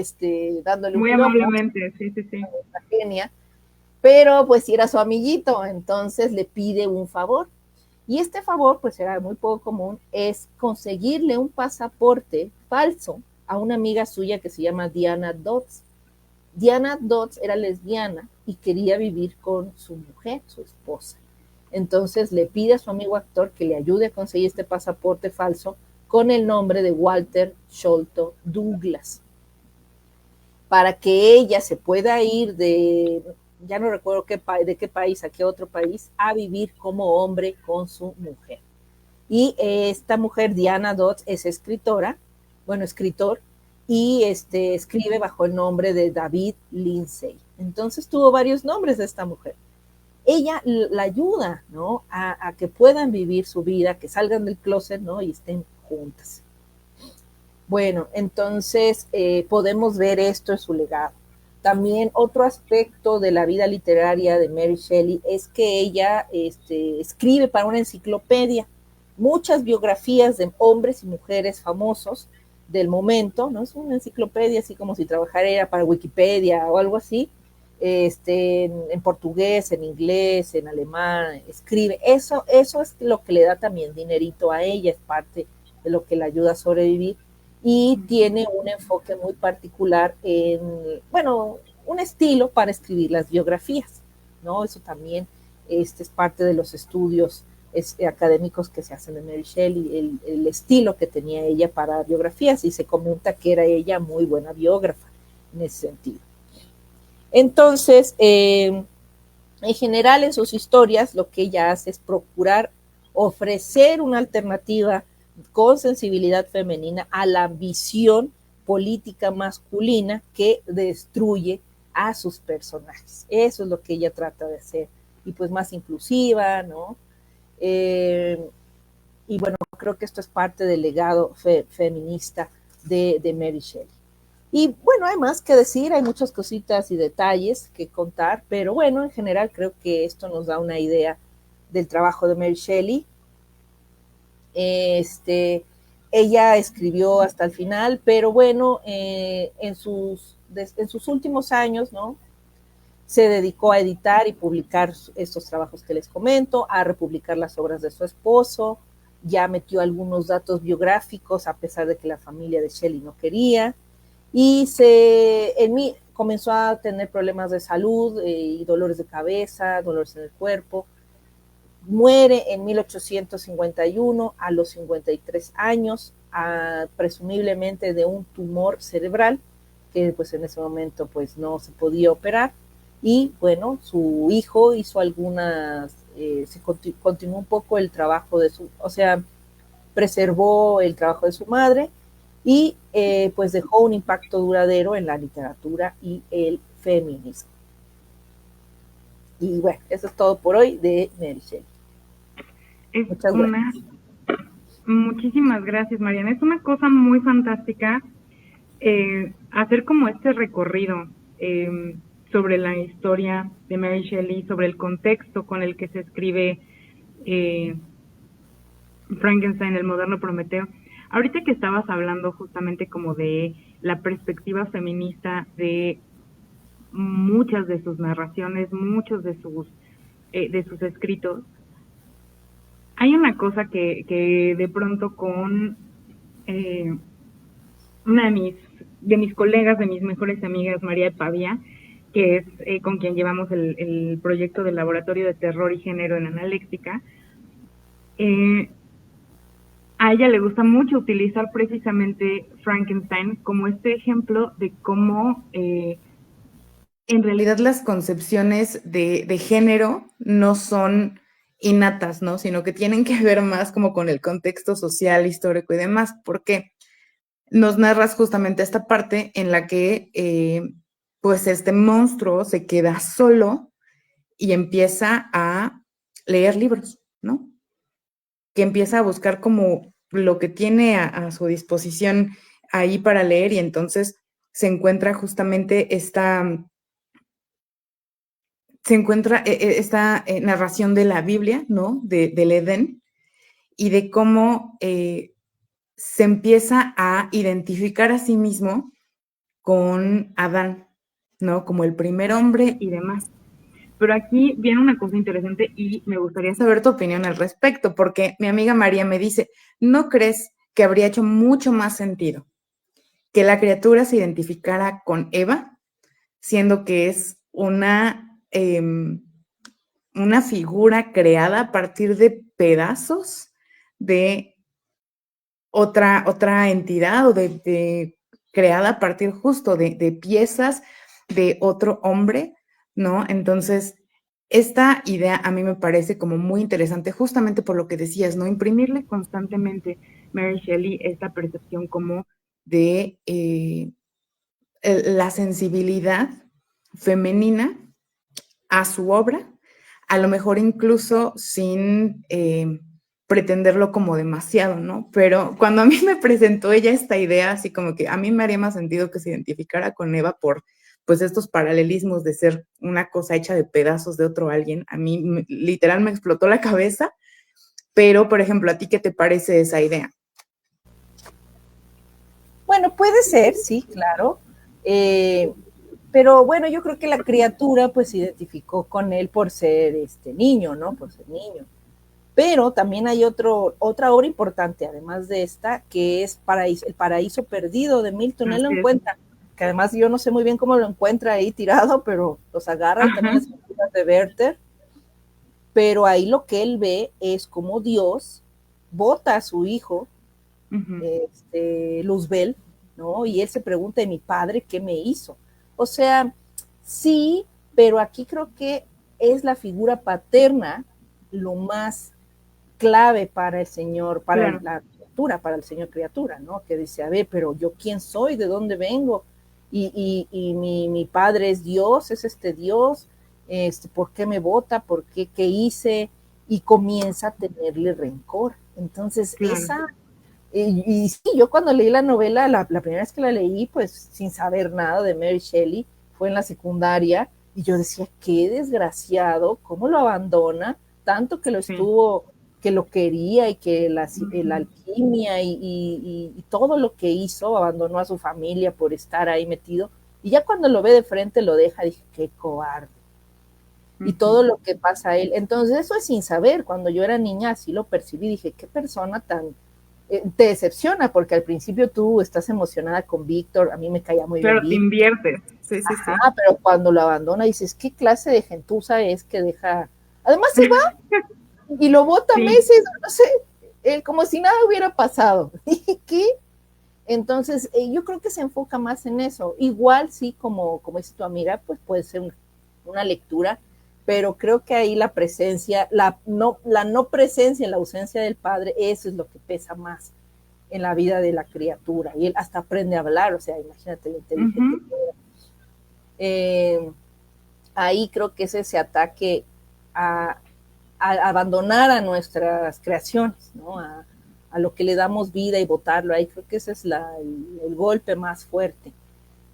Speaker 2: dándole
Speaker 1: muy
Speaker 2: un
Speaker 1: amablemente, sí.
Speaker 2: Una genia, pero pues si era su amiguito, entonces le pide un favor. Y este favor, pues era muy poco común, es conseguirle un pasaporte falso a una amiga suya que se llama Diana Dodds. Diana Dodds era lesbiana y quería vivir con su mujer, su esposa. Entonces le pide a su amigo actor que le ayude a conseguir este pasaporte falso con el nombre de Walter Sholto Douglas, para que ella se pueda ir ya no recuerdo de qué país a qué otro país, a vivir como hombre con su mujer. Y esta mujer, Diana Dodds, es escritor, y escribe bajo el nombre de David Lindsay. Entonces tuvo varios nombres de esta mujer. Ella la ayuda, ¿no? A que puedan vivir su vida, que salgan del closet, ¿no? Y estén juntas. Bueno, entonces podemos ver esto en su legado. También otro aspecto de la vida literaria de Mary Shelley es que ella escribe para una enciclopedia muchas biografías de hombres y mujeres famosos del momento, ¿no? Es una enciclopedia así como si trabajara para Wikipedia o algo así, en portugués, en inglés, en alemán, escribe. Eso es lo que le da también dinerito a ella, es parte de lo que le ayuda a sobrevivir y tiene un enfoque muy particular en, bueno, un estilo para escribir las biografías, ¿no? Eso también es parte de los estudios académicos que se hacen de Mary Shelley, el estilo que tenía ella para biografías, y se comenta que era ella muy buena biógrafa en ese sentido. Entonces, en general en sus historias lo que ella hace es procurar ofrecer una alternativa con sensibilidad femenina a la ambición política masculina que destruye a sus personajes. Eso es lo que ella trata de hacer. Y pues más inclusiva, ¿no? Y bueno, creo que esto es parte del legado feminista de Mary Shelley. Y bueno, hay más que decir, hay muchas cositas y detalles que contar, pero bueno, en general creo que esto nos da una idea del trabajo de Mary Shelley. Ella escribió hasta el final, pero bueno, en sus últimos años, ¿no? Se dedicó a editar y publicar estos trabajos que les comento, a republicar las obras de su esposo, ya metió algunos datos biográficos a pesar de que la familia de Shelley no quería, y comenzó a tener problemas de salud y dolores de cabeza, dolores en el cuerpo. Muere en 1851 a los 53 años, presumiblemente de un tumor cerebral, que pues en ese momento pues no se podía operar. Y bueno, su hijo hizo continuó un poco el trabajo preservó el trabajo de su madre y pues dejó un impacto duradero en la literatura y el feminismo. Y bueno, eso es todo por hoy de Mary Shelley. Muchas gracias.
Speaker 1: Muchísimas gracias, Mariana. Es una cosa muy fantástica hacer como este recorrido sobre la historia de Mary Shelley, sobre el contexto con el que se escribe Frankenstein, el moderno Prometeo. Ahorita que estabas hablando justamente como de la perspectiva feminista de muchas de sus narraciones, muchos de sus escritos, hay una cosa que de pronto con una de mis colegas, de mis mejores amigas, María de Pavía, que es con quien llevamos el proyecto del Laboratorio de Terror y Género en Analéctica, a ella le gusta mucho utilizar precisamente Frankenstein como este ejemplo de cómo en realidad las concepciones de género no son innatas, ¿no? Sino que tienen que ver más como con el contexto social, histórico y demás. ¿Por qué? Nos narras justamente esta parte en la que pues este monstruo se queda solo y empieza a leer libros, ¿no? Que empieza a buscar como lo que tiene a su disposición ahí para leer y entonces se encuentra justamente esta narración de la Biblia, ¿no? Del Edén y de cómo se empieza a identificar a sí mismo con Adán, ¿no? Como el primer hombre y demás. Pero aquí viene una cosa interesante y me gustaría saber tu opinión al respecto, porque mi amiga María me dice, ¿no crees que habría hecho mucho más sentido que la criatura se identificara con Eva, siendo que es una figura creada a partir de pedazos de otra entidad o creada a partir justo de piezas de otro hombre, ¿no? Entonces, esta idea a mí me parece como muy interesante justamente por lo que decías, ¿no? Imprimirle constantemente Mary Shelley esta percepción como
Speaker 3: de la sensibilidad femenina a su obra, a lo mejor incluso sin pretenderlo como demasiado, ¿no? Pero cuando a mí me presentó ella esta idea, así como que a mí me haría más sentido que se identificara con Eva por, pues, estos paralelismos de ser una cosa hecha de pedazos de otro alguien, a mí literal me explotó la cabeza, pero, por ejemplo, ¿a ti qué te parece esa idea?
Speaker 2: Bueno, puede ser, sí, claro. Pero bueno, yo creo que la criatura pues se identificó con él por ser niño, ¿no? Por ser niño. Pero también hay otra obra importante, además de esta, que es El Paraíso Perdido de Milton. Él lo encuentra, que además yo no sé muy bien cómo lo encuentra ahí tirado, pero los agarra, y también las figuras de Werther. Pero ahí lo que él ve es como Dios bota a su hijo, Luzbel, ¿no? Y él se pregunta de mi padre, ¿qué me hizo? O sea, sí, pero aquí creo que es la figura paterna lo más clave para el Señor, para la criatura, para el Señor criatura, ¿no? Que dice, a ver, pero yo quién soy, de dónde vengo, y mi padre es Dios, es Dios, ¿por qué me vota? ¿Por qué? ¿Qué hice? Y comienza a tenerle rencor. Entonces, esa... Y sí, yo cuando leí la novela, la primera vez que la leí, pues sin saber nada de Mary Shelley, fue en la secundaria, y yo decía, qué desgraciado, cómo lo abandona, tanto que lo estuvo, que lo quería, y que la alquimia y todo lo que hizo, abandonó a su familia por estar ahí metido, y ya cuando lo ve de frente lo deja, dije, qué cobarde. Y todo lo que pasa a él. Entonces eso es sin saber, cuando yo era niña así lo percibí, dije, qué persona tan... te decepciona, porque al principio tú estás emocionada con Víctor, a mí me caía muy bien.
Speaker 3: Pero te inviertes. Sí.
Speaker 2: Pero cuando lo abandona dices, ¿qué clase de gentuza es que deja? Además se va y lo bota meses, no sé, como si nada hubiera pasado. ¿Qué? Entonces, yo creo que se enfoca más en eso. Igual, sí, como dice tu amiga, pues puede ser una lectura, pero creo que ahí la presencia, la no presencia, la ausencia del padre, eso es lo que pesa más en la vida de la criatura. Y él hasta aprende a hablar, o sea, imagínate lo inteligente que era. Ahí creo que es ese ataque a abandonar a nuestras creaciones, ¿no? A lo que le damos vida y botarlo. Ahí creo que ese es el golpe más fuerte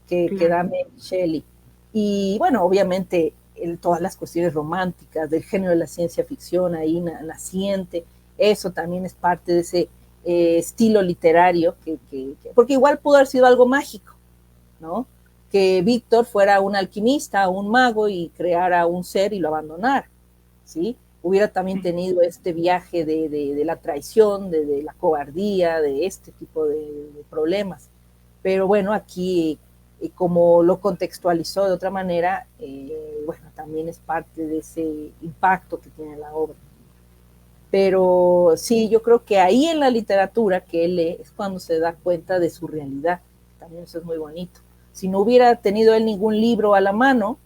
Speaker 2: que da Mary Shelley. Y bueno, obviamente todas las cuestiones románticas del género de la ciencia ficción ahí naciente, eso también es parte de ese estilo literario porque igual pudo haber sido algo mágico, ¿no? Que Víctor fuera un alquimista, un mago, y creara un ser y lo abandonara, ¿sí? Hubiera también tenido este viaje de la traición, de la cobardía, de este tipo de problemas. Pero bueno, aquí como lo contextualizó de otra manera, bueno, también es parte de ese impacto que tiene la obra. Pero sí, yo creo que ahí en la literatura que él lee es cuando se da cuenta de su realidad. También eso es muy bonito. Si no hubiera tenido él ningún libro a la mano,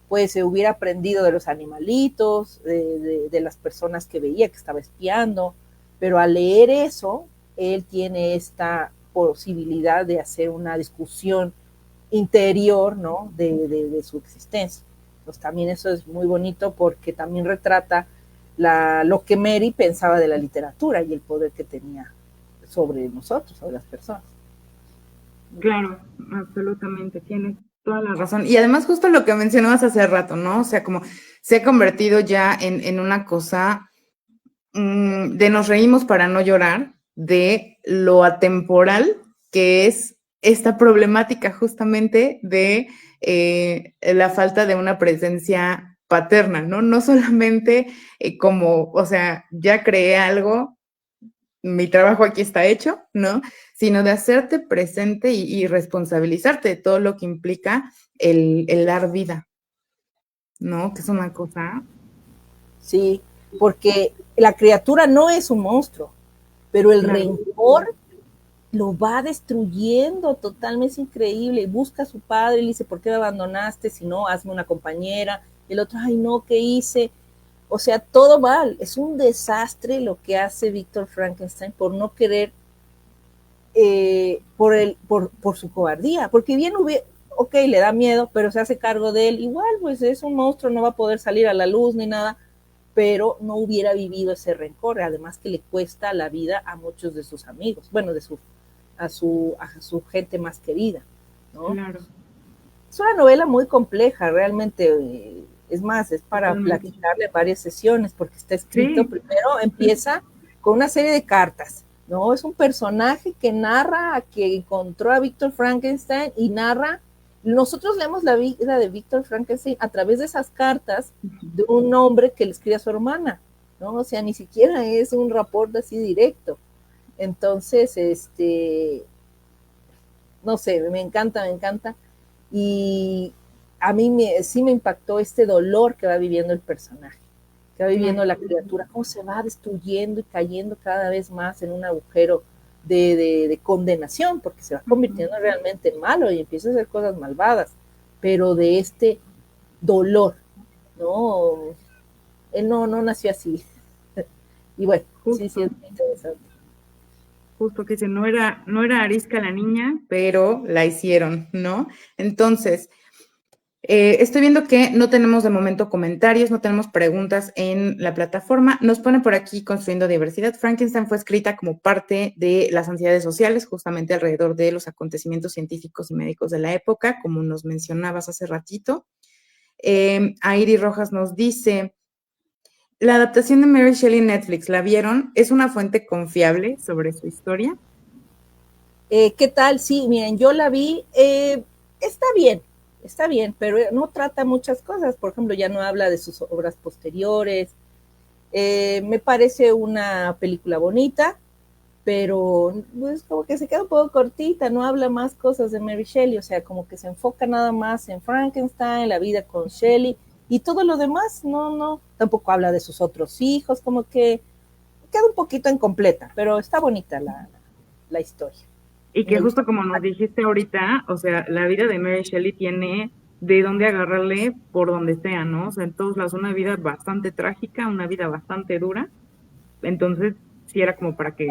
Speaker 2: pues se hubiera aprendido de los animalitos, de las personas que veía, que estaba espiando, pero al leer eso, él tiene esta posibilidad de hacer una discusión interior, ¿no? de su existencia. Pues también eso es muy bonito porque también retrata lo que Mary pensaba de la literatura y el poder que tenía sobre nosotros, sobre las personas.
Speaker 3: Claro, absolutamente, tienes toda la razón. Y además justo lo que mencionabas hace rato, ¿no? O sea, como se ha convertido ya en una cosa de nos reímos para no llorar, de lo atemporal que es esta problemática justamente de la falta de una presencia paterna, ¿no? No solamente como, o sea, ya creé algo, mi trabajo aquí está hecho, ¿no? Sino de hacerte presente y responsabilizarte de todo lo que implica el dar vida, ¿no? Que es una cosa.
Speaker 2: Sí, porque la criatura no es un monstruo, pero el rencor lo va destruyendo totalmente, es increíble. Busca a su padre y le dice, ¿por qué me abandonaste? Si no, hazme una compañera. El otro, ay no, ¿qué hice? O sea, todo mal. Es un desastre lo que hace Víctor Frankenstein por no querer por su cobardía, porque bien ok, le da miedo, pero se hace cargo de él, igual pues es un monstruo, no va a poder salir a la luz ni nada, pero no hubiera vivido ese rencor, además que le cuesta la vida a muchos de sus amigos, bueno, a su gente más querida, ¿no?
Speaker 1: Claro.
Speaker 2: Es una novela muy compleja, realmente, es más, es para platicarle varias sesiones, porque está escrito, primero empieza con una serie de cartas, ¿no? Es un personaje que narra que encontró a Víctor Frankenstein y narra, nosotros leemos la vida de Víctor Frankenstein a través de esas cartas de un hombre que le escribe a su hermana, ¿no? O sea, ni siquiera es un rapport así directo. Entonces, no sé, me encanta. Y a mí sí me impactó este dolor que va viviendo el personaje, que va viviendo la criatura, cómo se va destruyendo y cayendo cada vez más en un agujero de condenación, porque se va convirtiendo realmente en malo y empieza a hacer cosas malvadas, pero de este dolor, ¿no? Él no nació así. Y bueno, sí, es muy interesante.
Speaker 3: Justo que no era arisca la niña, pero la hicieron, ¿no? Entonces, estoy viendo que no tenemos de momento comentarios, no tenemos preguntas en la plataforma. Nos pone por aquí Construyendo Diversidad. Frankenstein fue escrita como parte de las ansiedades sociales, justamente alrededor de los acontecimientos científicos y médicos de la época, como nos mencionabas hace ratito. Airi Rojas nos dice, la adaptación de Mary Shelley en Netflix, ¿la vieron? ¿Es una fuente confiable sobre su historia?
Speaker 2: ¿Qué tal? Sí, miren, yo la vi, está bien, pero no trata muchas cosas. Por ejemplo, ya no habla de sus obras posteriores. Me parece una película bonita, pero pues, como que se queda un poco cortita, no habla más cosas de Mary Shelley, o sea, como que se enfoca nada más en Frankenstein, la vida con Shelley, y todo lo demás, tampoco habla de sus otros hijos, como que queda un poquito incompleta, pero está bonita la historia.
Speaker 1: Y que justo como nos dijiste ahorita, o sea, la vida de Mary Shelley tiene de dónde agarrarle por donde sea, ¿no? O sea, en todos lados, una vida bastante trágica, una vida bastante dura. Entonces, sí era como para que...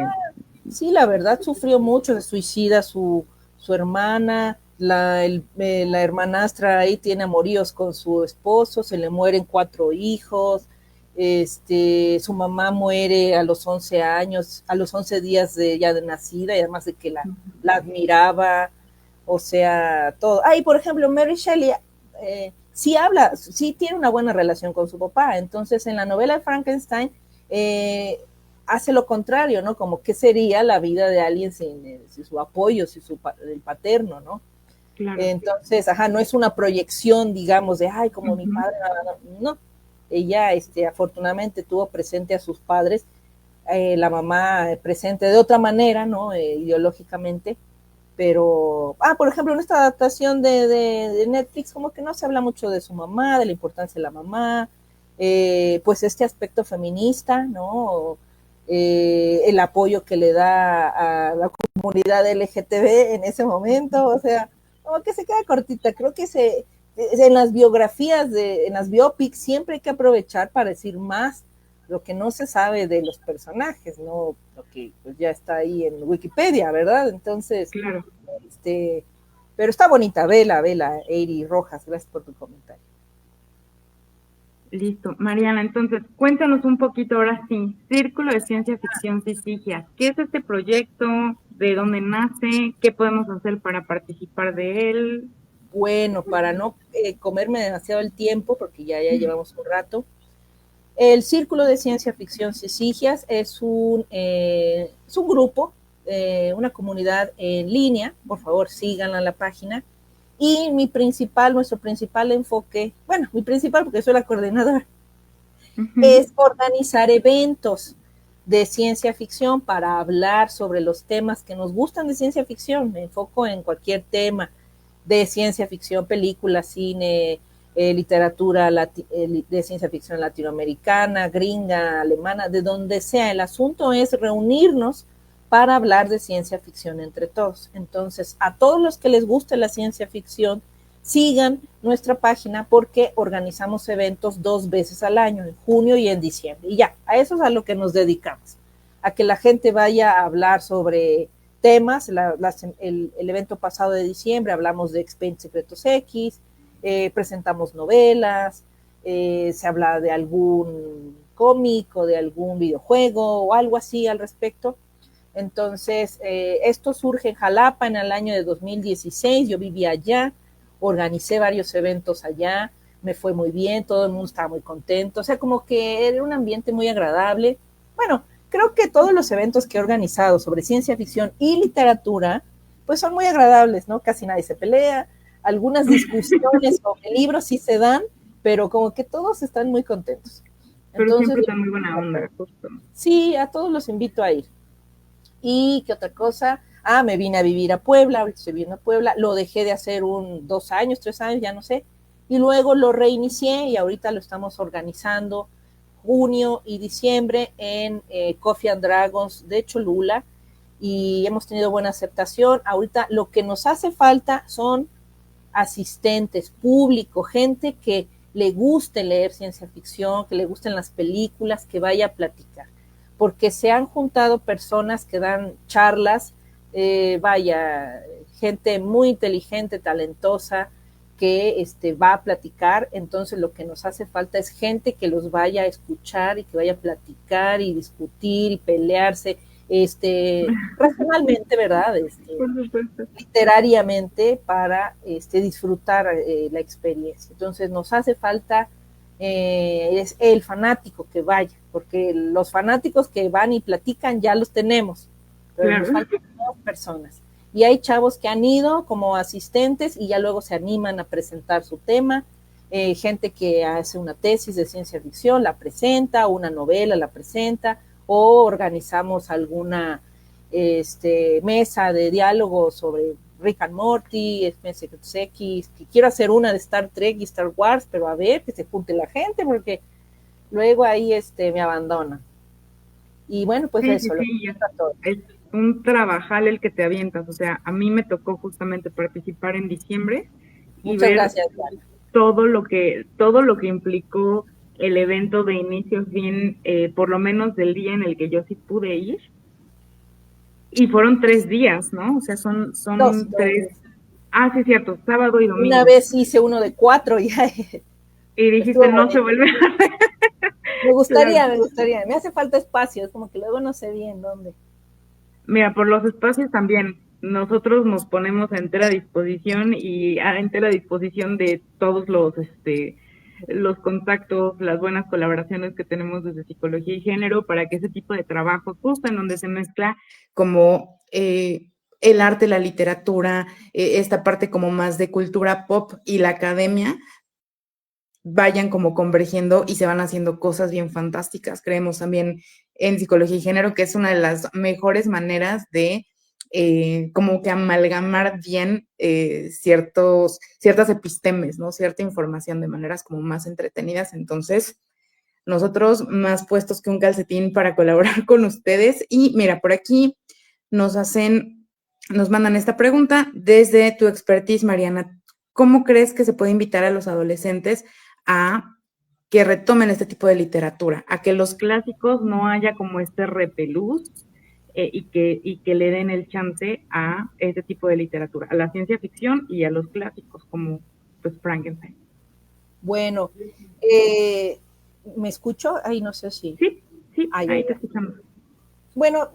Speaker 2: Sí, la verdad sufrió mucho, se suicida su hermana, la hermanastra ahí tiene amoríos con su esposo, se le mueren 4 hijos, su mamá muere a los 11 años, a los 11 días ya de nacida, y además de que la admiraba, o sea, todo. Y por ejemplo, Mary Shelley sí tiene una buena relación con su papá, entonces en la novela de Frankenstein hace lo contrario, ¿no? Como qué sería la vida de alguien sin su apoyo, sin el paterno, ¿no? Claro. Entonces, no es una proyección, digamos, de, como mi padre, no. Ella, afortunadamente tuvo presente a sus padres, la mamá presente de otra manera, ¿no? Ideológicamente, pero, por ejemplo, en esta adaptación de Netflix, como que no se habla mucho de su mamá, de la importancia de la mamá, pues este aspecto feminista, ¿no? El apoyo que le da a la comunidad LGTB en ese momento, o sea, como que se queda cortita. Creo que en las biografías, en las biopics, siempre hay que aprovechar para decir más lo que no se sabe de los personajes, ¿no? Lo que pues, ya está ahí en Wikipedia, ¿verdad? Entonces,
Speaker 1: claro.
Speaker 2: Pero está bonita, vela, Eiri Rojas, gracias por tu comentario.
Speaker 1: Listo. Mariana, entonces, cuéntanos un poquito ahora sí, Círculo de Ciencia Ficción Cisigia. ¿Qué es este proyecto? ¿De dónde nace? ¿Qué podemos hacer para participar de él?
Speaker 2: Bueno, para no comerme demasiado el tiempo, porque ya llevamos un rato, el Círculo de Ciencia Ficción Cisigias es un grupo, una comunidad en línea, por favor síganla en la página, y nuestro principal enfoque, mi principal porque soy la coordinadora, es organizar eventos de ciencia ficción para hablar sobre los temas que nos gustan de ciencia ficción. Me enfoco en cualquier tema de ciencia ficción, película, cine, literatura de ciencia ficción latinoamericana, gringa, alemana, de donde sea. El asunto es reunirnos para hablar de ciencia ficción entre todos. Entonces, a todos los que les guste la ciencia ficción, sigan nuestra página porque organizamos eventos 2 veces al año, en junio y en diciembre. Y ya, a eso es a lo que nos dedicamos, a que la gente vaya a hablar sobre temas. El evento pasado de diciembre hablamos de Expedientes Secretos X, presentamos novelas, se habla de algún cómic o de algún videojuego o algo así al respecto. Entonces, esto surge en Jalapa en el año de 2016, yo vivía allá, organicé varios eventos allá, me fue muy bien, todo el mundo estaba muy contento, o sea, como que era un ambiente muy agradable. Bueno, creo que todos los eventos que he organizado sobre ciencia ficción y literatura, pues son muy agradables, ¿no? Casi nadie se pelea, algunas discusiones sobre libros sí se dan, pero como que todos están muy contentos.
Speaker 1: Pero
Speaker 2: Entonces,
Speaker 1: siempre está muy buena onda, justo.
Speaker 2: sí, a todos los invito a ir. ¿Y qué otra cosa? Ah, me vine a vivir a Puebla, ahorita estoy viviendo a Puebla, lo dejé de hacer 2 años, 3 años, ya no sé, y luego lo reinicié y ahorita lo estamos organizando junio y diciembre en Coffee and Dragons de Cholula, y hemos tenido buena aceptación. Ahorita lo que nos hace falta son asistentes, público, gente que le guste leer ciencia ficción, que le gusten las películas, que vaya a platicar, porque se han juntado personas que dan charlas, vaya, gente muy inteligente, talentosa, que va a platicar. Entonces lo que nos hace falta es gente que los vaya a escuchar y que vaya a platicar y discutir y pelearse, racionalmente, ¿verdad? Literariamente, para disfrutar la experiencia. Entonces nos hace falta es el fanático que vaya, porque los fanáticos que van y platican ya los tenemos, pero claro, nos faltan 2 personas. Y hay chavos que han ido como asistentes y ya luego se animan a presentar su tema, gente que hace una tesis de ciencia ficción, la presenta, una novela la presenta, o organizamos alguna mesa de diálogo sobre Rick and Morty, Expedientes Secretos X, que quiero hacer una de Star Trek y Star Wars, pero a ver, que se junte la gente, porque luego ahí me abandonan. Y bueno, pues sí, eso.
Speaker 1: Sí, todo. Es un trabajal el que te avientas, o sea, a mí me tocó justamente participar en diciembre y
Speaker 2: Muchas
Speaker 1: ver
Speaker 2: gracias,
Speaker 1: todo lo que implicó el evento de inicio a fin, por lo menos del día en el que yo sí pude ir. Y fueron 3 días, ¿no? O sea, son 2, 3. Ah, sí, cierto, sábado y domingo.
Speaker 2: Una vez hice uno de 4 y
Speaker 1: y dijiste, no se vuelve a hacer.
Speaker 2: Me gustaría, claro. Me gustaría. Me hace falta espacio, es como que luego no sé bien dónde.
Speaker 1: Mira, por los espacios también, nosotros nos ponemos a entera disposición y a entera disposición de todos los contactos, las buenas colaboraciones que tenemos desde Psicología y Género para que ese tipo de trabajo, justo en donde se mezcla como el arte, la literatura, esta parte como más de cultura pop y la academia, vayan como convergiendo y se van haciendo cosas bien fantásticas. Creemos también en Psicología y Género que es una de las mejores maneras de como que amalgamar bien ciertas epistemes, ¿no? Cierta información de maneras como más entretenidas. Entonces, nosotros más puestos que un calcetín para colaborar con ustedes. Y mira, por aquí nos mandan esta pregunta. Desde tu expertise, Mariana, ¿cómo crees que se puede invitar a los adolescentes a que retomen este tipo de literatura, a que los clásicos no haya como este repelús y que le den el chance a este tipo de literatura, a la ciencia ficción y a los clásicos como pues Frankenstein?
Speaker 2: Bueno, ¿me escucho? Ay, no sé si.
Speaker 1: Sí, ahí te escuchamos.
Speaker 2: Bueno,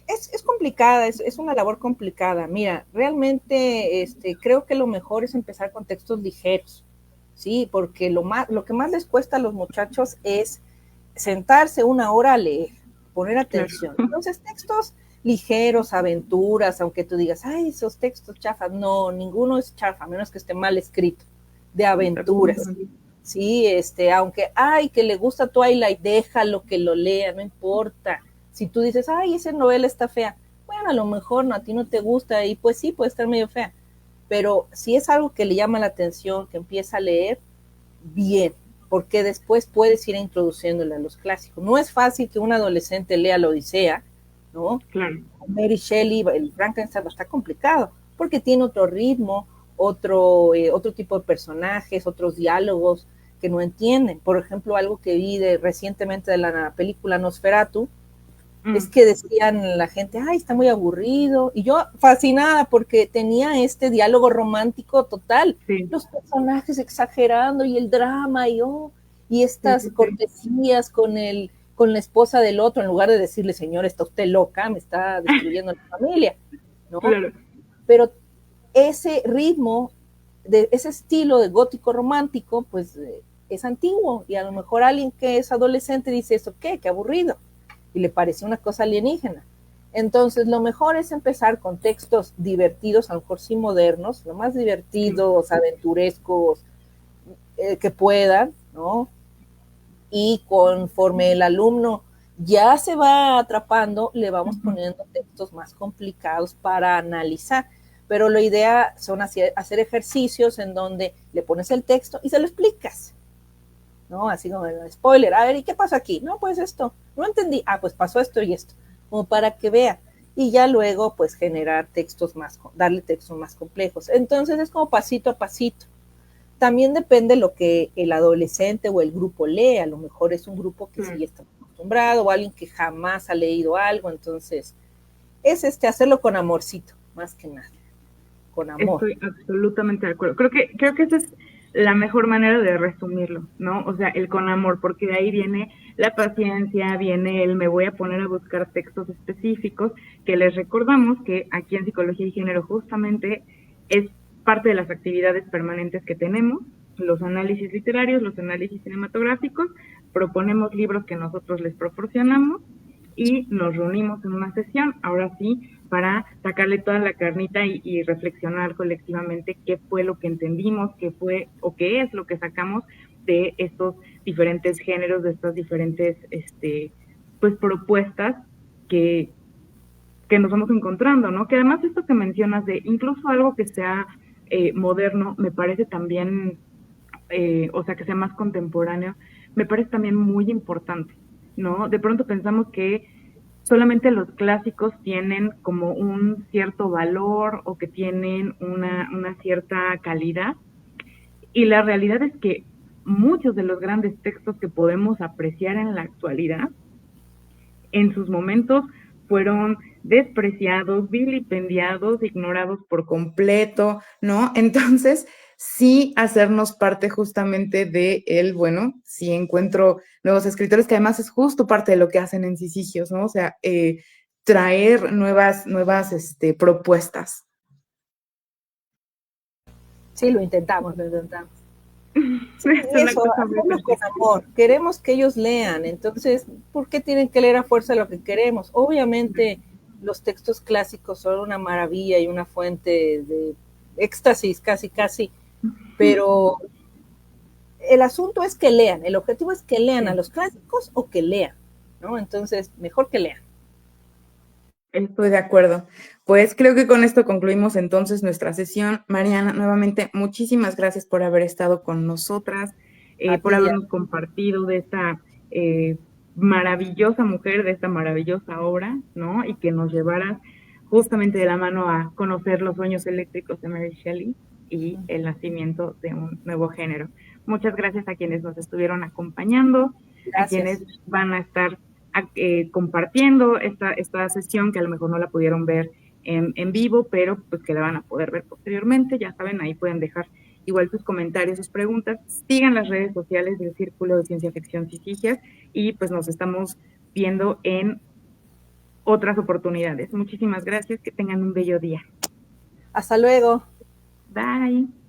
Speaker 2: es complicada, es una labor complicada. Mira, realmente creo que lo mejor es empezar con textos ligeros, ¿sí? Porque lo que más les cuesta a los muchachos es sentarse 1 hora a leer, poner atención. Claro. Entonces, textos ligeros, aventuras, aunque tú digas, ay, esos textos chafas, no, ninguno es chafa, a menos que esté mal escrito, de aventuras. Sí, aunque, ay, que le gusta Twilight, déjalo que lo lea, no importa. Si tú dices, ay, esa novela está fea, bueno, a lo mejor no, a ti no te gusta, y pues sí, puede estar medio fea, pero si es algo que le llama la atención, que empieza a leer, bien, porque después puedes ir introduciéndole a los clásicos. No es fácil que un adolescente lea la Odisea, ¿no?
Speaker 1: Claro.
Speaker 2: Mary Shelley, el Frankenstein está complicado, porque tiene otro ritmo, otro tipo de personajes, otros diálogos que no entienden. Por ejemplo, algo que vi recientemente de la película Nosferatu, Es que decían la gente, ay, está muy aburrido. Y yo fascinada porque tenía este diálogo romántico total.
Speaker 1: Sí.
Speaker 2: Los personajes exagerando y el drama y estas cortesías con la esposa del otro, en lugar de decirle, señor, está usted loca, me está destruyendo la familia, ¿no?
Speaker 1: Claro.
Speaker 2: Pero ese ritmo, ese estilo de gótico romántico, pues es antiguo. Y a lo mejor alguien que es adolescente dice, ¿eso qué? Qué aburrido. Y le pareció una cosa alienígena. Entonces, lo mejor es empezar con textos divertidos, a lo mejor sí modernos, lo más divertidos, aventurescos que puedan, ¿no? Y conforme el alumno ya se va atrapando, le vamos poniendo textos más complicados para analizar. Pero la idea son hacer ejercicios en donde le pones el texto y se lo explicas, ¿no? Así como el spoiler, a ver, ¿y qué pasa aquí? No, pues esto, no entendí, pues pasó esto y esto, como para que vea, y ya luego pues generar textos darle textos más complejos. Entonces es como pasito a pasito. También depende lo que el adolescente o el grupo lee, a lo mejor es un grupo que sí está acostumbrado o alguien que jamás ha leído algo, entonces es hacerlo con amorcito, más que nada, con amor.
Speaker 1: Estoy absolutamente de acuerdo. Creo que esa es la mejor manera de resumirlo, ¿no? O sea, el con amor, porque de ahí viene la paciencia, viene el me voy a poner a buscar textos específicos, que les recordamos que aquí en Psicología y Género justamente es parte de las actividades permanentes que tenemos, los análisis literarios, los análisis cinematográficos, proponemos libros que nosotros les proporcionamos y nos reunimos en una sesión, ahora sí, para sacarle toda la carnita y reflexionar colectivamente qué fue lo que entendimos, qué fue o qué es lo que sacamos de estos diferentes géneros, de estas diferentes pues propuestas que nos vamos encontrando, ¿no? Que además esto que mencionas de incluso algo que sea moderno, me parece también, o sea, que sea más contemporáneo, me parece también muy importante, ¿no? De pronto pensamos que solamente los clásicos tienen como un cierto valor o que tienen una cierta calidad, y la realidad es que muchos de los grandes textos que podemos apreciar en la actualidad, en sus momentos fueron despreciados, vilipendiados, ignorados por completo, ¿no? Entonces, sí hacernos parte justamente de él, bueno, si encuentro nuevos escritores, que además es justo parte de lo que hacen en Sisigios, ¿no? O sea, traer nuevas propuestas.
Speaker 2: Sí, lo intentamos. Sí,
Speaker 1: Es una
Speaker 2: eso,
Speaker 1: cosa muy
Speaker 2: hacerlo con amor. Queremos que ellos lean, entonces, ¿por qué tienen que leer a fuerza lo que queremos? Obviamente, los textos clásicos son una maravilla y una fuente de éxtasis, casi, pero el asunto es que lean, el objetivo es que lean a los clásicos o que lean, ¿no? Entonces, mejor que lean.
Speaker 1: Estoy de acuerdo. Pues creo que con esto concluimos entonces nuestra sesión. Mariana, nuevamente, muchísimas gracias por haber estado con nosotras, por habernos compartido de esta maravillosa mujer, de esta maravillosa obra, ¿no? Y que nos llevaras justamente de la mano a conocer los sueños eléctricos de Mary Shelley y el nacimiento de un nuevo género. Muchas gracias a quienes nos estuvieron acompañando, a quienes van a estar compartiendo esta sesión, que a lo mejor no la pudieron ver en vivo, pero pues que la van a poder ver posteriormente. Ya saben, ahí pueden dejar igual sus comentarios, sus preguntas. Sigan las redes sociales del Círculo de Ciencia Ficción Sisigias y pues nos estamos viendo en otras oportunidades. Muchísimas gracias, que tengan un bello día.
Speaker 2: Hasta luego.
Speaker 1: Bye.